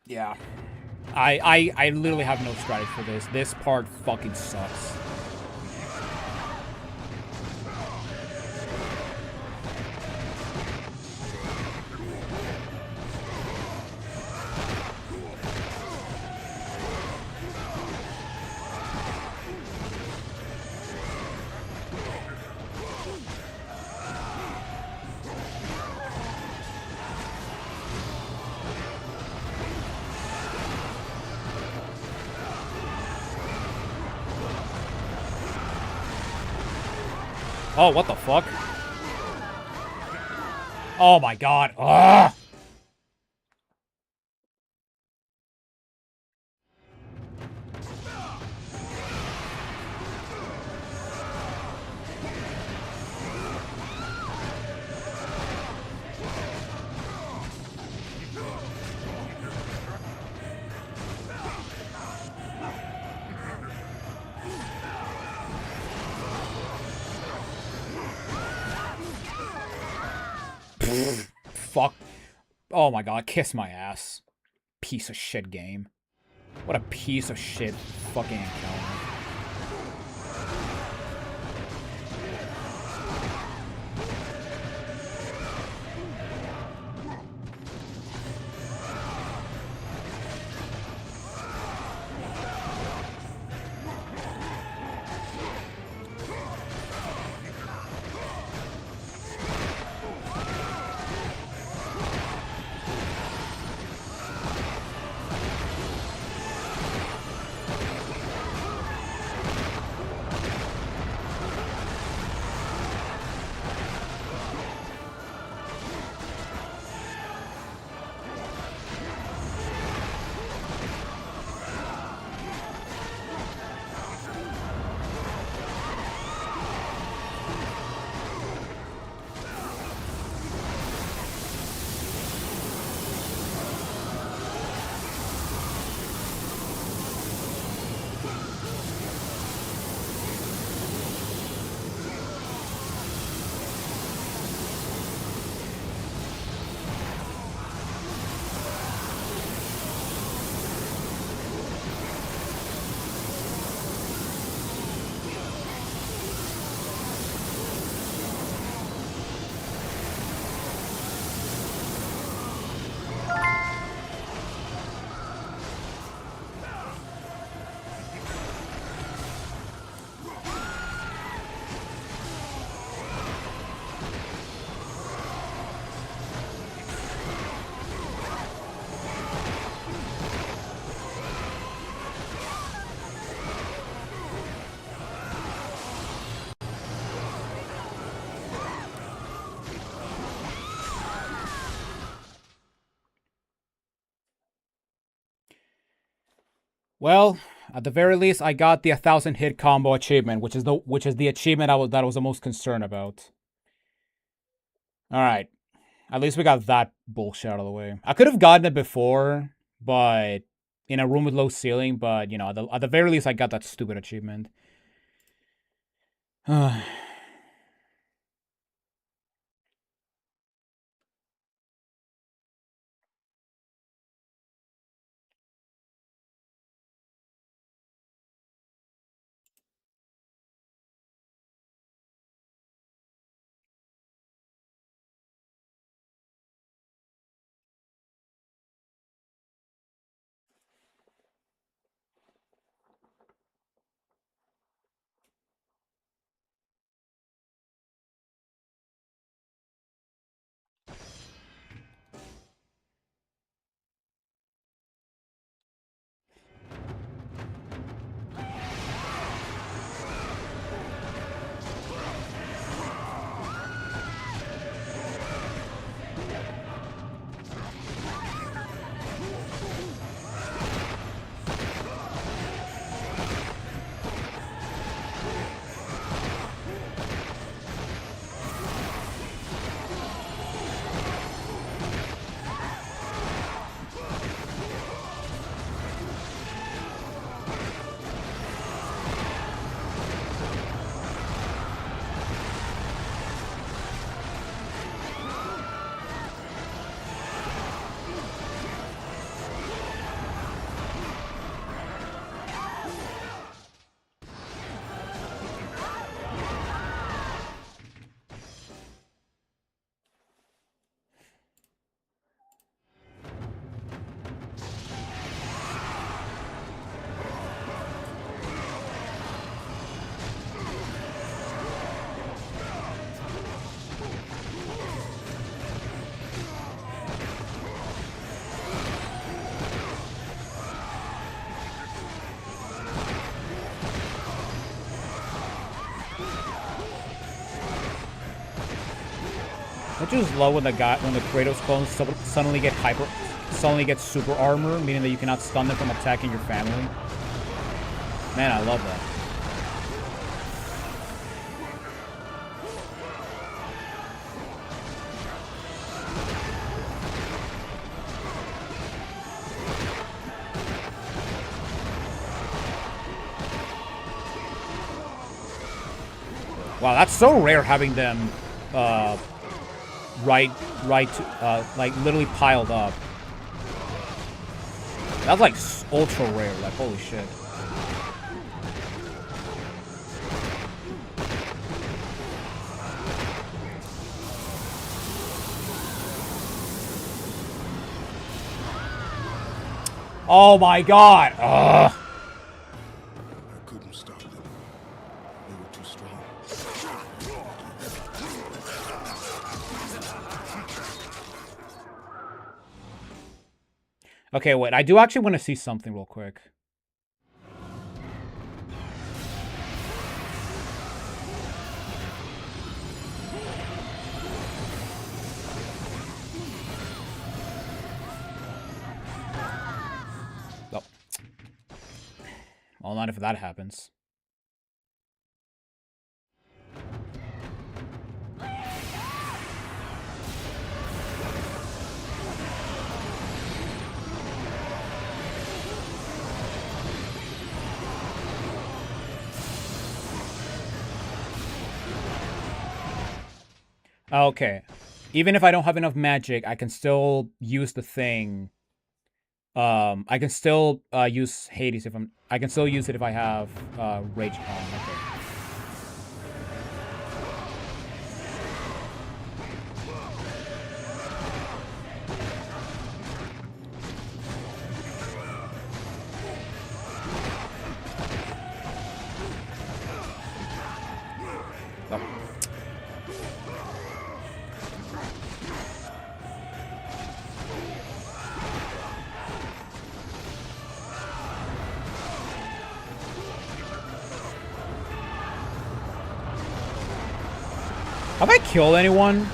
Yeah. I literally have no strategy for this. This part fucking sucks. Oh, what the fuck? Oh my god. Ugh! Fuck. Oh my god, kiss my ass. Piece of shit game. What a piece of shit fucking encounter. Well, at the very least, I got the 1,000 hit combo achievement, which is the achievement I was the most concerned about. All right, at least we got that bullshit out of the way. I could have gotten it before, but in a room with low ceiling. But you know, at the very least, I got that stupid achievement. just love when the Kratos clones suddenly get super armor, meaning that you cannot stun them from attacking your family. Man, I love that. Wow, that's so rare having them, like literally piled up. That's like ultra rare, like holy shit. Oh my god! Ugh. I couldn't stop them. They were too strong. Okay, wait. I do actually want to see something real quick. Oh. Well, not if that happens. Okay. Even if I don't have enough magic, I can still use the thing. I can still use Hades if I can still use it if I have Rage on. Okay. Have I killed anyone?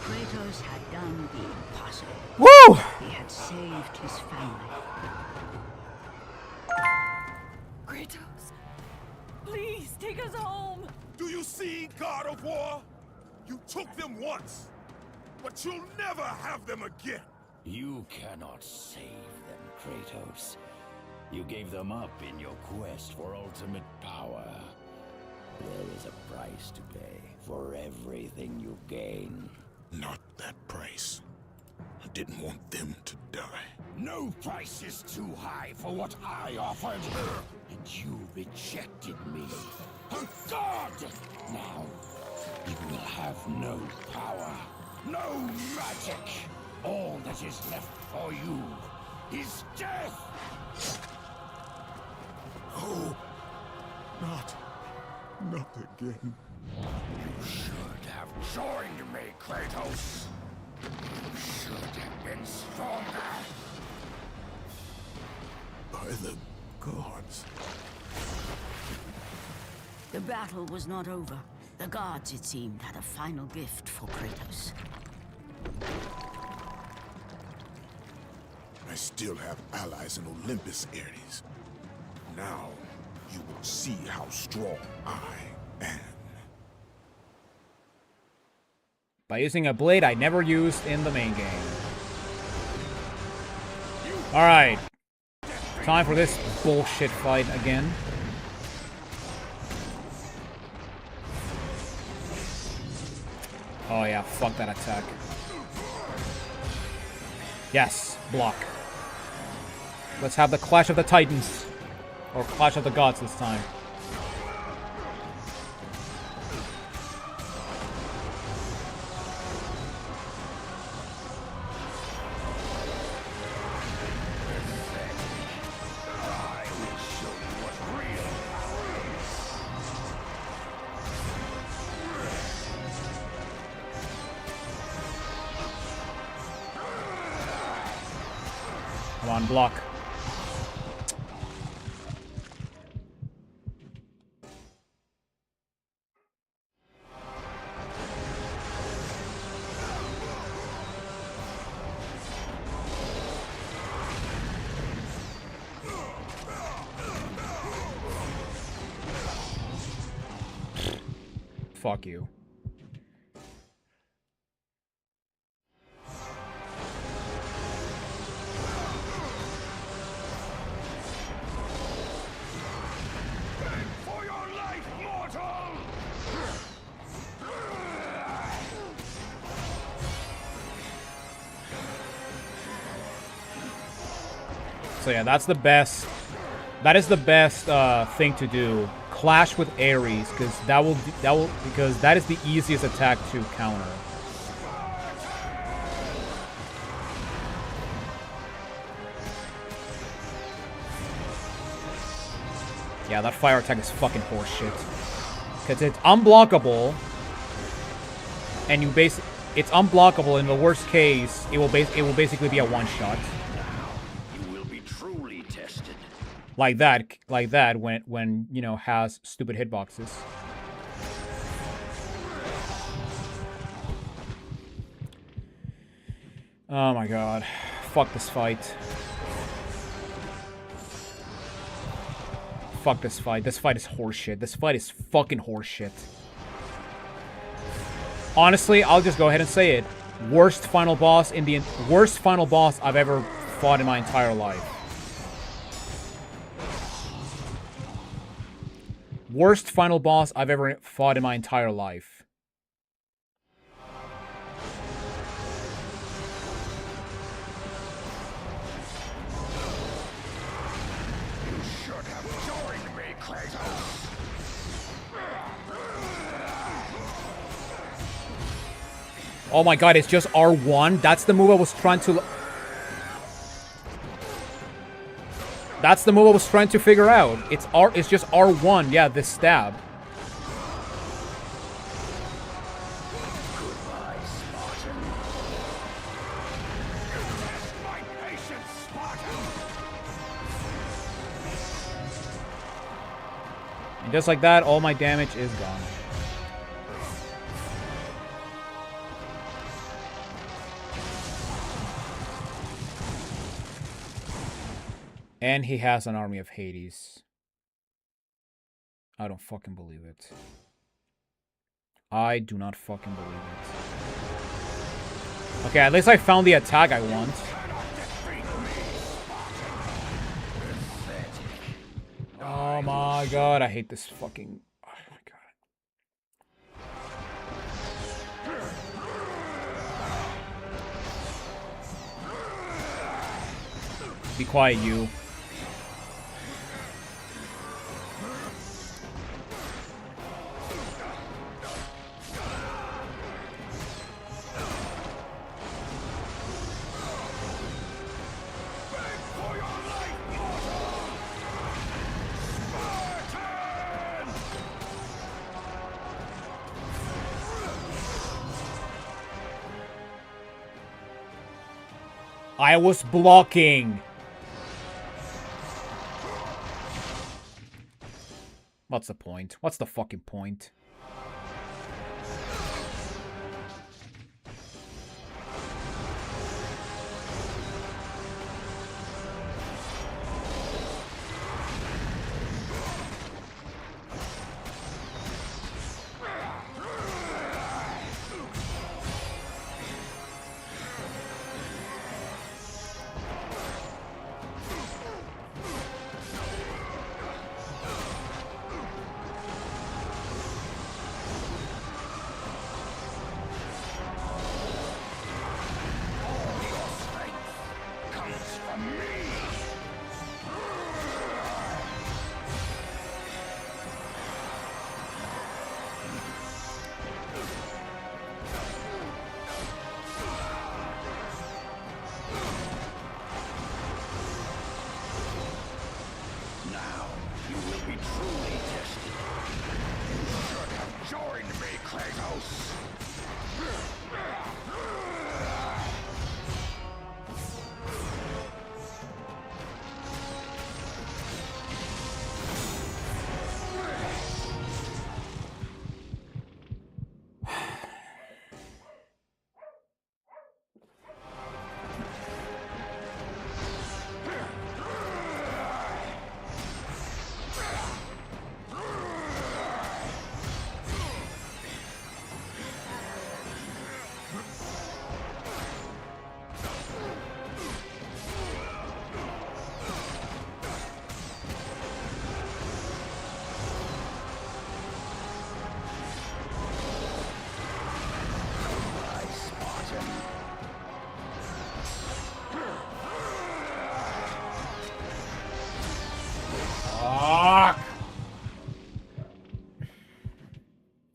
Kratos had done the impossible. Woo! He had saved his family. Kratos, please take us home. Do you see, God of War? You took them once, but you'll never have them again. You cannot save them, Kratos. You gave them up in your quest for ultimate power. There is a price to pay for everything you gain. Not that price. I didn't want them to die. No price is too high for what I offered. And you rejected me. A god! Now, you will have no power, no magic. All that is left for you is death! Oh, not again. You should have joined me, Kratos. You should have been stronger. By the gods. The battle was not over. The gods, it seemed, had a final gift for Kratos. I still have allies in Olympus, Ares. Now, you will see how strong I am. By using a blade I never used in the main game. Alright. Time for this bullshit fight again. Oh yeah, fuck that attack. Yes, block. Let's have the Clash of the Titans. Or Clash of the Gods this time. Come on, block. Fuck you. For your life, mortal! So yeah, that's the best. That is the best thing to do. Clash with Ares, because because that is the easiest attack to counter. Yeah, that fire attack is fucking horseshit. Because it's unblockable, and it's unblockable. In the worst case, it will basically be a one-shot. You will be truly tested. Like that when you know, has stupid hitboxes. Oh my god. Fuck this fight. Fuck this fight. This fight is horseshit. This fight is fucking horseshit. Honestly, I'll just go ahead and say it. Worst final boss I've ever fought in my entire life. Worst final boss I've ever fought in my entire life. You should have joined me, Kratos. Oh my god, it's just R1? That's the move I was trying to... That's the move I was trying to figure out. It's just R1. Yeah, this stab. Goodbye, Spartan. Test my patience, Spartan. And just like that, all my damage is gone. And he has an army of Hades. I don't fucking believe it. I do not fucking believe it. Okay, at least I found the attack I want. Oh my god, I hate this fucking... Oh my god. Be quiet, you. I was blocking. What's the point? What's the fucking point?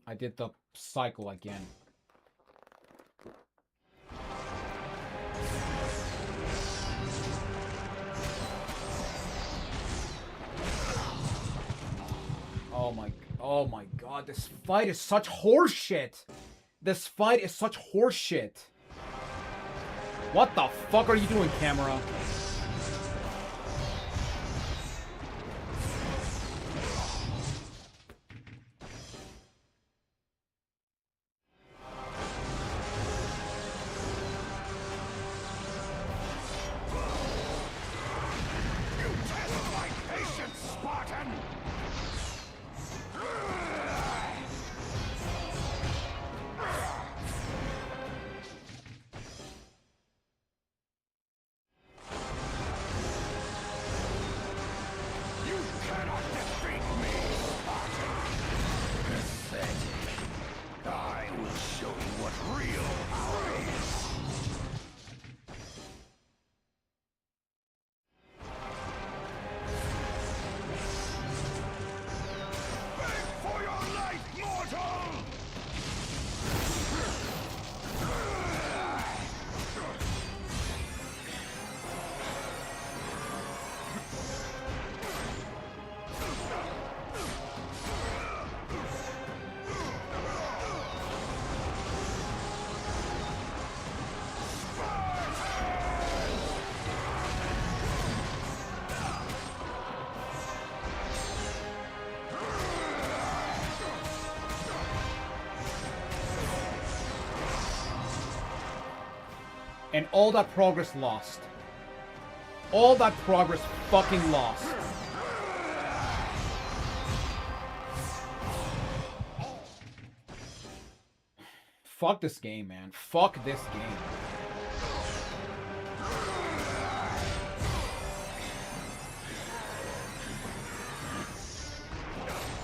I did the cycle again. Oh my god, this fight is such horseshit. This fight is such horseshit. What the fuck are you doing, camera? And all that progress lost. All that progress fucking lost. Fuck this game, man. Fuck this game.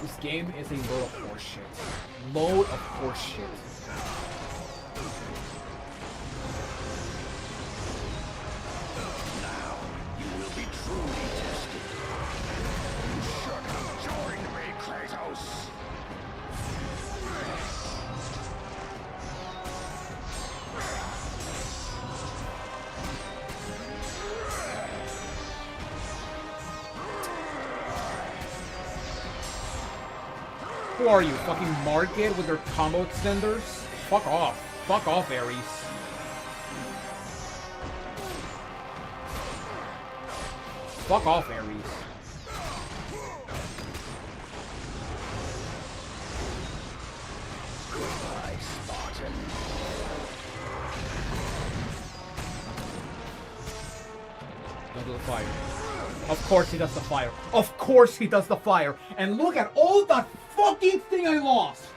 This game is a load of horseshit. Load of horseshit. Now you will be truly tested. You should have joined me, Kratos. Who are you, fucking Market with your combo extenders? Fuck off. Fuck off, Ares. Fuck off, Ares. Goodbye, Spartan. Don't do the fire. Of course he does the fire. Of course he does the fire. And look at all that fucking thing I lost.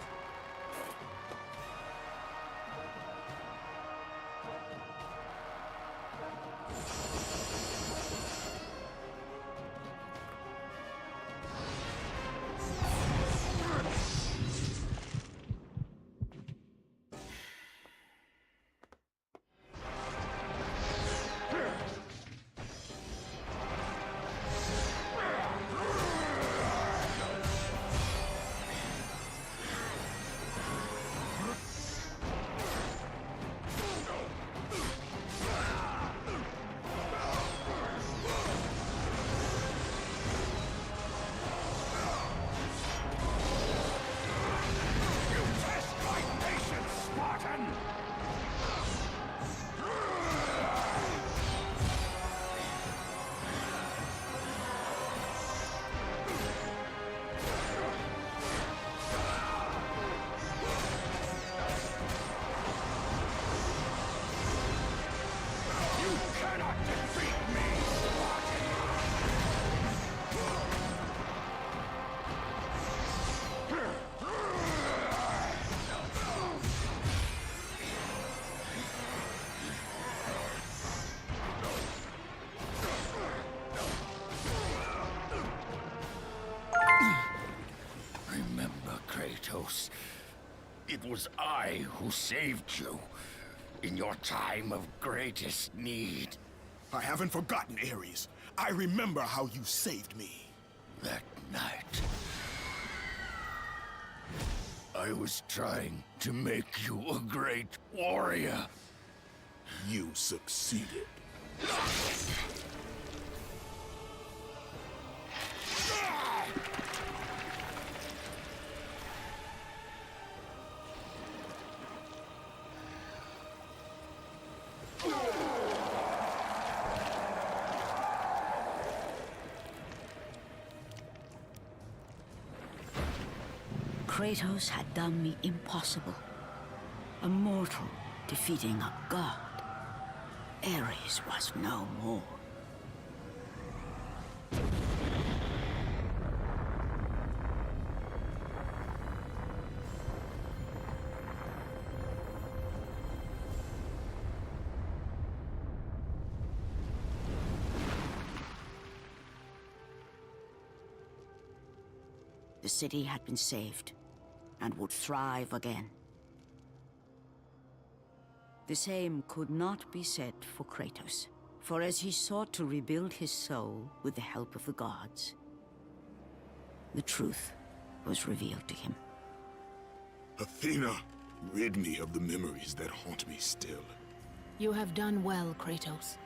Remember, Kratos, it was I who saved you in your time of greatest need. I haven't forgotten, Ares. I remember how you saved me. That night, I was trying to make you a great warrior. You succeeded. Kratos had done me impossible. A mortal defeating a god. Ares was no more. The city had been saved and would thrive again. The same could not be said for Kratos, for as he sought to rebuild his soul with the help of the gods, the truth was revealed to him. Athena, rid me of the memories that haunt me still. You have done well, Kratos.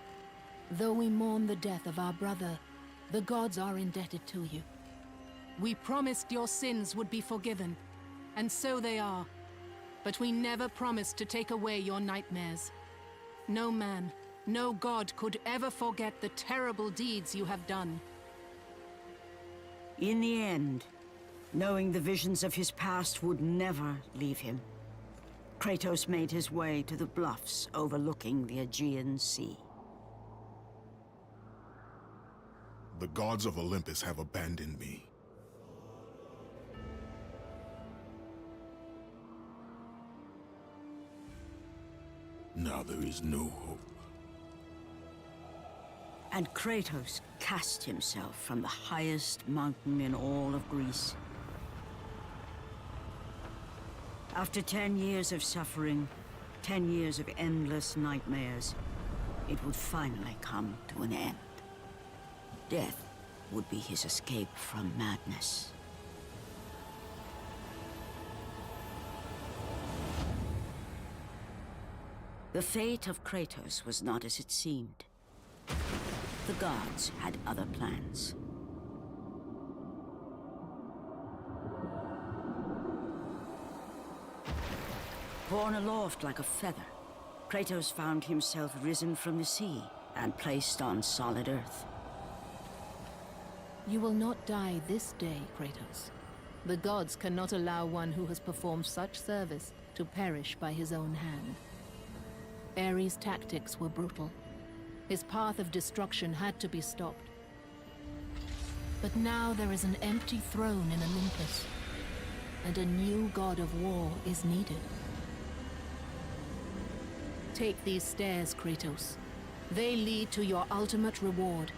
Though we mourn the death of our brother, the gods are indebted to you. We promised your sins would be forgiven, and so they are. But we never promised to take away your nightmares. No man, no god could ever forget the terrible deeds you have done. In the end, knowing the visions of his past would never leave him, Kratos made his way to the bluffs overlooking the Aegean Sea. The gods of Olympus have abandoned me. Now there is no hope. And Kratos cast himself from the highest mountain in all of Greece After 10 years of suffering, 10 years of endless nightmares, it would finally come to an end. Death would be his escape from madness. The fate of Kratos was not as it seemed. The gods had other plans. Borne aloft like a feather, Kratos found himself risen from the sea and placed on solid earth. You will not die this day, Kratos. The gods cannot allow one who has performed such service to perish by his own hand. Ares' tactics were brutal. His path of destruction had to be stopped. But now there is an empty throne in Olympus, and a new god of war is needed. Take these stairs, Kratos. They lead to your ultimate reward.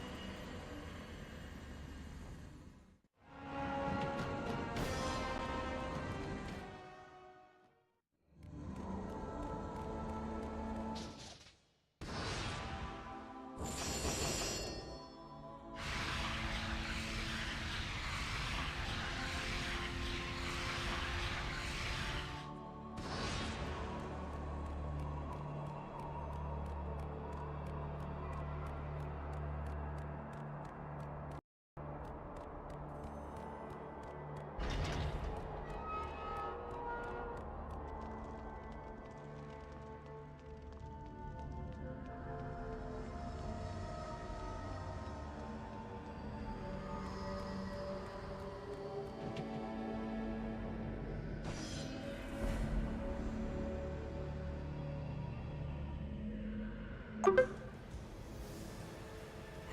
And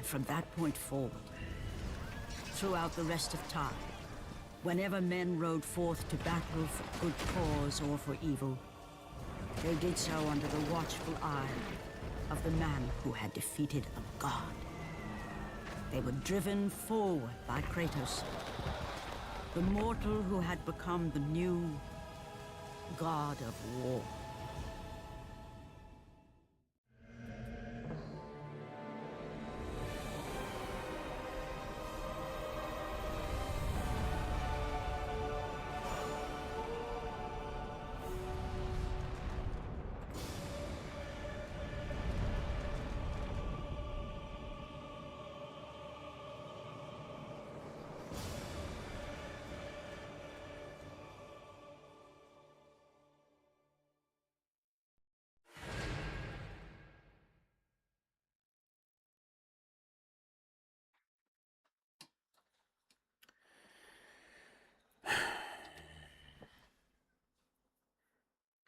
from that point forward, throughout the rest of time, whenever men rode forth to battle for good cause or for evil, they did so under the watchful eye of the man who had defeated a god. They were driven forward by Kratos, the mortal who had become the new god of war.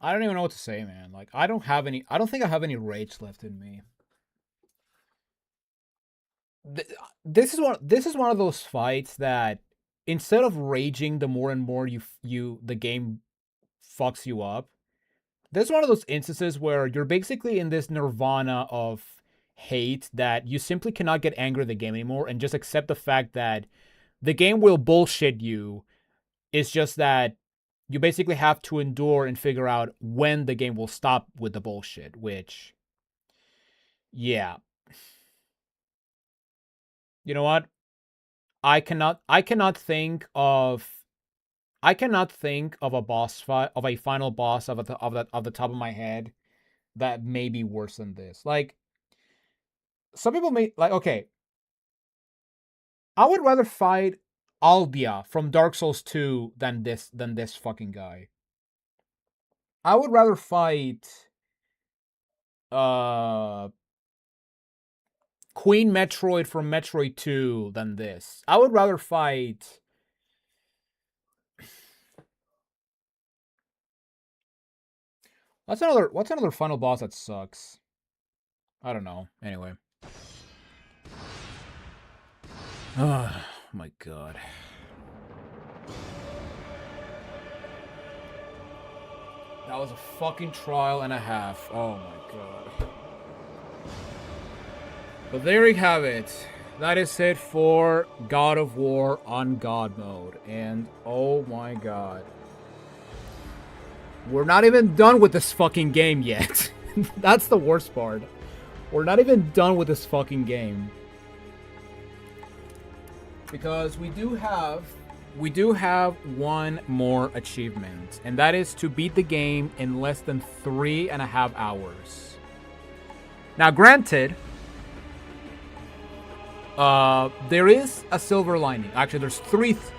I don't even know what to say, man. Like, I don't think I have any rage left in me. This is one of those fights that instead of raging the more and more the game fucks you up, there's one of those instances where you're basically in this nirvana of hate that you simply cannot get angry at the game anymore and just accept the fact that the game will bullshit you. It's just that you basically have to endure and figure out when the game will stop with the bullshit, which, yeah. You know what? I cannot think of a boss fight, of a final boss of the top of my head that may be worse than this. Like, some people may like, okay, I would rather fight Albia from Dark Souls 2 than this fucking guy. I would rather fight Queen Metroid from Metroid 2 than this. I would rather fight what's another final boss that sucks? I don't know. Anyway. Oh my god. That was a fucking trial and a half. Oh my god. But there you have it. That is it for God of War on God mode. And oh my god. We're not even done with this fucking game yet. That's the worst part. We're not even done with this fucking game. Because we do have one more achievement, and that is to beat the game in less than 3.5 hours. Now, granted, there is a silver lining. Actually,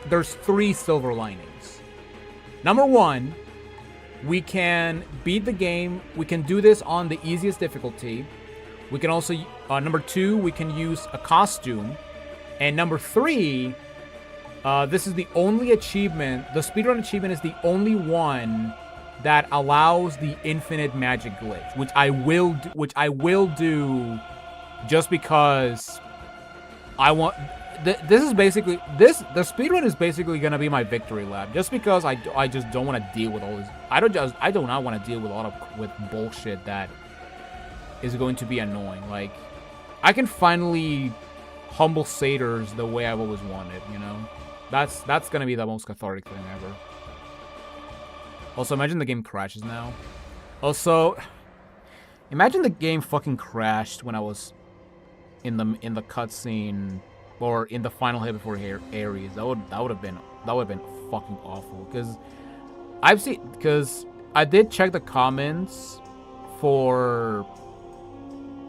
there's three silver linings. Number one, we can beat the game. We can do this on the easiest difficulty. We can also, number two, we can use a costume. And number three, this is the only achievement. The speedrun achievement is the only one that allows the infinite magic glitch, which I will do, just because I want. This is basically the speedrun is basically gonna be my victory lap, just because I just don't want to deal with all this. I do not want to deal with with bullshit that is going to be annoying. Like, I can finally humble satyrs the way I've always wanted, you know? That's gonna be the most cathartic thing ever. Also, imagine the game crashes now. Also, imagine the game fucking crashed when I was in the cutscene, or in the final hit before Ares. That would have been fucking awful. Because I did check the comments for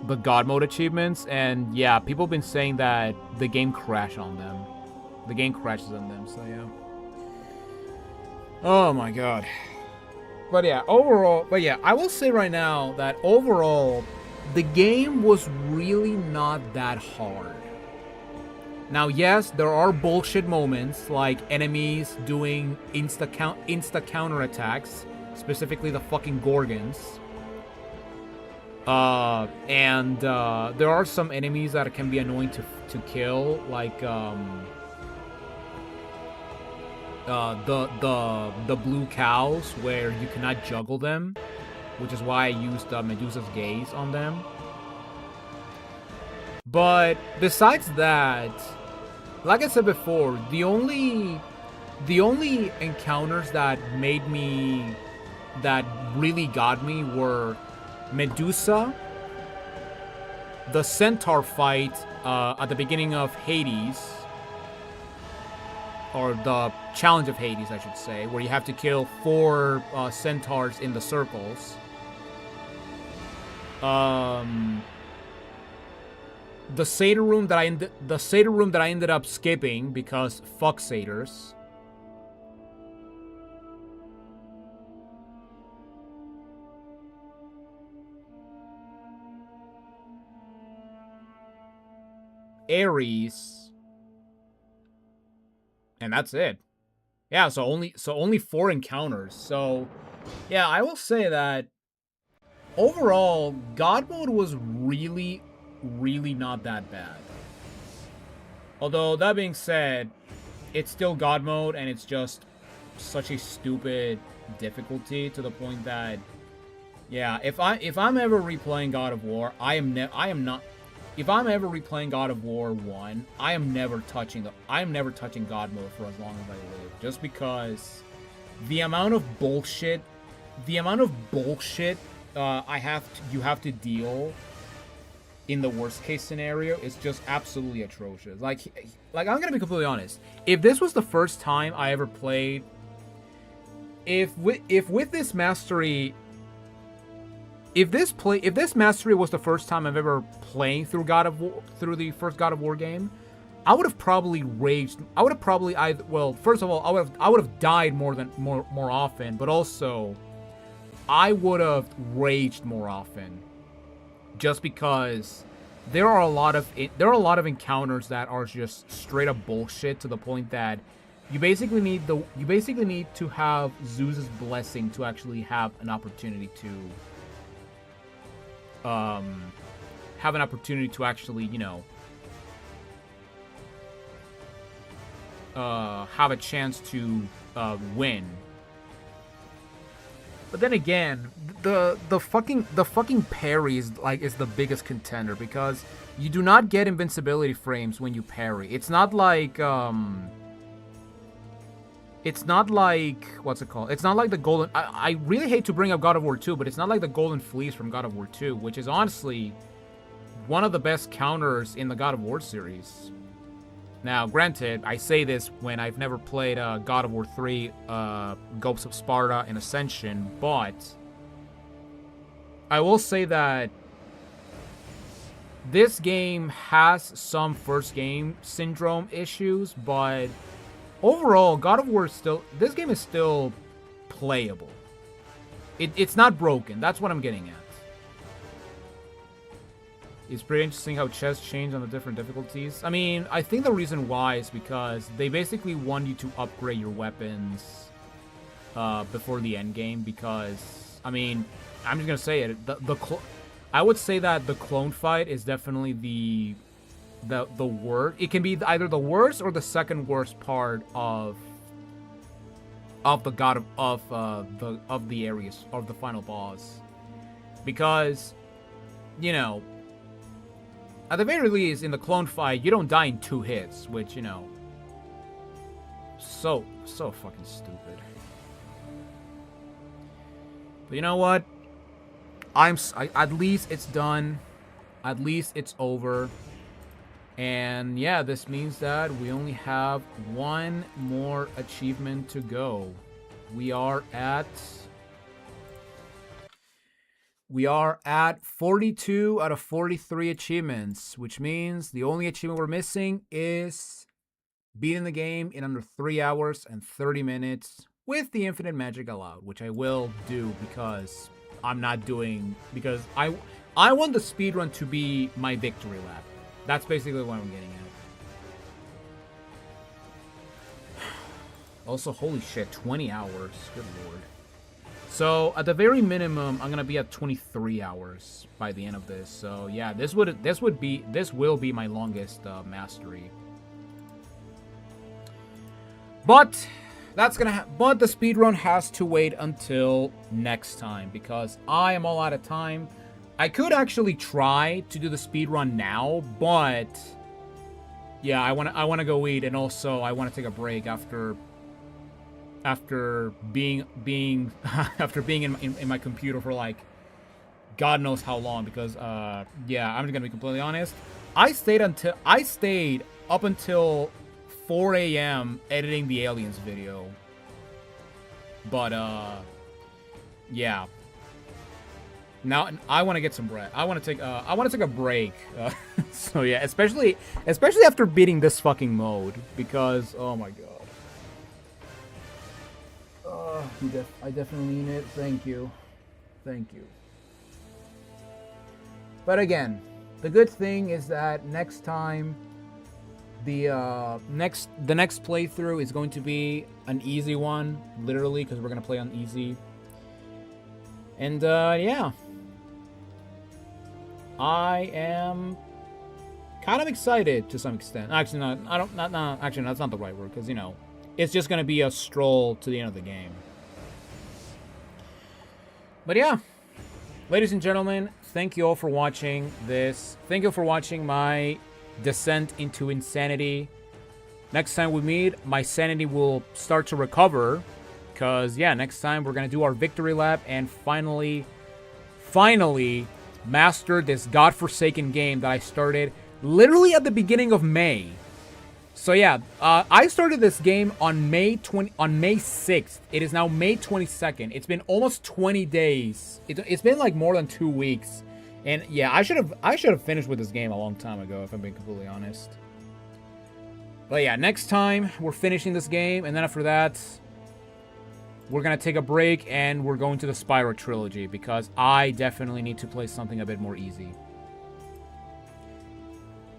the God mode achievements, and yeah, people have been saying that the game crashed on them. The game crashes on them, so yeah. Oh my god. But yeah, I will say right now that overall, the game was really not that hard. Now, yes, there are bullshit moments, like enemies doing insta counterattacks, specifically the fucking Gorgons. And there are some enemies that can be annoying to kill, like the blue cows, where you cannot juggle them, which is why I used Medusa's Gaze on them. But besides that, like I said before, the only encounters that really got me were Medusa, the centaur fight at the beginning of Hades, or the challenge of Hades, I should say, where you have to kill 4 centaurs in the circles. The satyr room that I ended up skipping because fuck satyrs. Ares, and that's it. Yeah, so only 4 encounters. So yeah, I will say that overall, God mode was really not that bad. Although that being said, it's still God mode, and it's just such a stupid difficulty to the point that, yeah, if I'm ever replaying God of War, if I'm ever replaying God of War 1, I am never touching God mode for as long as I live, just because the amount of bullshit you have to deal in the worst case scenario is just absolutely atrocious. Like I'm gonna be completely honest. If this was the first time I ever played, if with this mastery, if this mastery was the first time I've ever playing through the first God of War game, I would have probably raged. I would have probably first of all, I would have died more often, but also I would have raged more often, just because there are a lot of encounters that are just straight up bullshit, to the point that you basically need to have Zeus's blessing to actually have an opportunity to actually, you know, have a chance to win. But then again, the fucking parry is the biggest contender, because you do not get invincibility frames when you parry. It's not like It's not like, what's it called? It's not like the golden... I really hate to bring up God of War 2, but it's not like the Golden Fleece from God of War 2, which is honestly one of the best counters in the God of War series. Now, granted, I say this when I've never played God of War 3, Ghosts of Sparta, and Ascension, but I will say that this game has some first game syndrome issues, but overall, God of War this game is still playable. It's not broken. That's what I'm getting at. It's pretty interesting how chests change on the different difficulties. I mean, I think the reason why is because they basically want you to upgrade your weapons before the end game. Because, I mean, I'm just gonna say it. I would say that the clone fight is definitely the worst. It can be either the worst or the second worst part of the god of the areas of the final boss, because, you know, at the very least in the clone fight you don't die in 2 hits, which, you know, so fucking stupid. But you know what? At least it's done. At least it's over. And yeah, this means that we only have one more achievement to go. We are at 42 out of 43 achievements, which means the only achievement we're missing is beating the game in under 3 hours and 30 minutes with the infinite magic allowed, which I will do because I want the speedrun to be my victory lap. That's basically what I'm getting at. Also, holy shit, 20 hours. Good lord. So, at the very minimum, I'm gonna be at 23 hours by the end of this. So, yeah, this will be my longest mastery. But but the speedrun has to wait until next time because I am all out of time. I could actually try to do the speedrun now, but yeah, I want to go eat, and also I want to take a break after being in my computer for like God knows how long, because yeah, I'm just gonna be completely honest. I stayed up until 4 a.m. editing the aliens video. But yeah. Now I want to get some bread. I want to take a break. So yeah, especially after beating this fucking mode, because oh my god. I definitely need it. Thank you. But again, the good thing is that next time the next playthrough is going to be an easy one, literally, because we're gonna play on easy. And yeah, I am kind of excited to some extent. Actually, not. Actually, that's not the right word, because, you know, it's just gonna be a stroll to the end of the game. But yeah, ladies and gentlemen, thank you all for watching this. Thank you for watching my descent into insanity. Next time we meet, my sanity will start to recover, because yeah, next time we're gonna do our victory lap and finally master this godforsaken game that I started literally at the beginning of May. So yeah, I started this game on May 6th. It is now May 22nd. It's been almost 20 days. It's been like more than 2 weeks. And yeah, I should have finished with this game a long time ago, if I'm being completely honest. But yeah, next time we're finishing this game, and then after that, we're gonna take a break and we're going to the Spyro trilogy, because I definitely need to play something a bit more easy.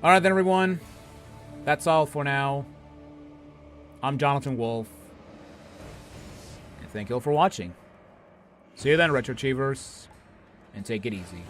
Alright then, everyone. That's all for now. I'm Jonathan Wolf. And thank you all for watching. See you then, Retro Achievers. And take it easy.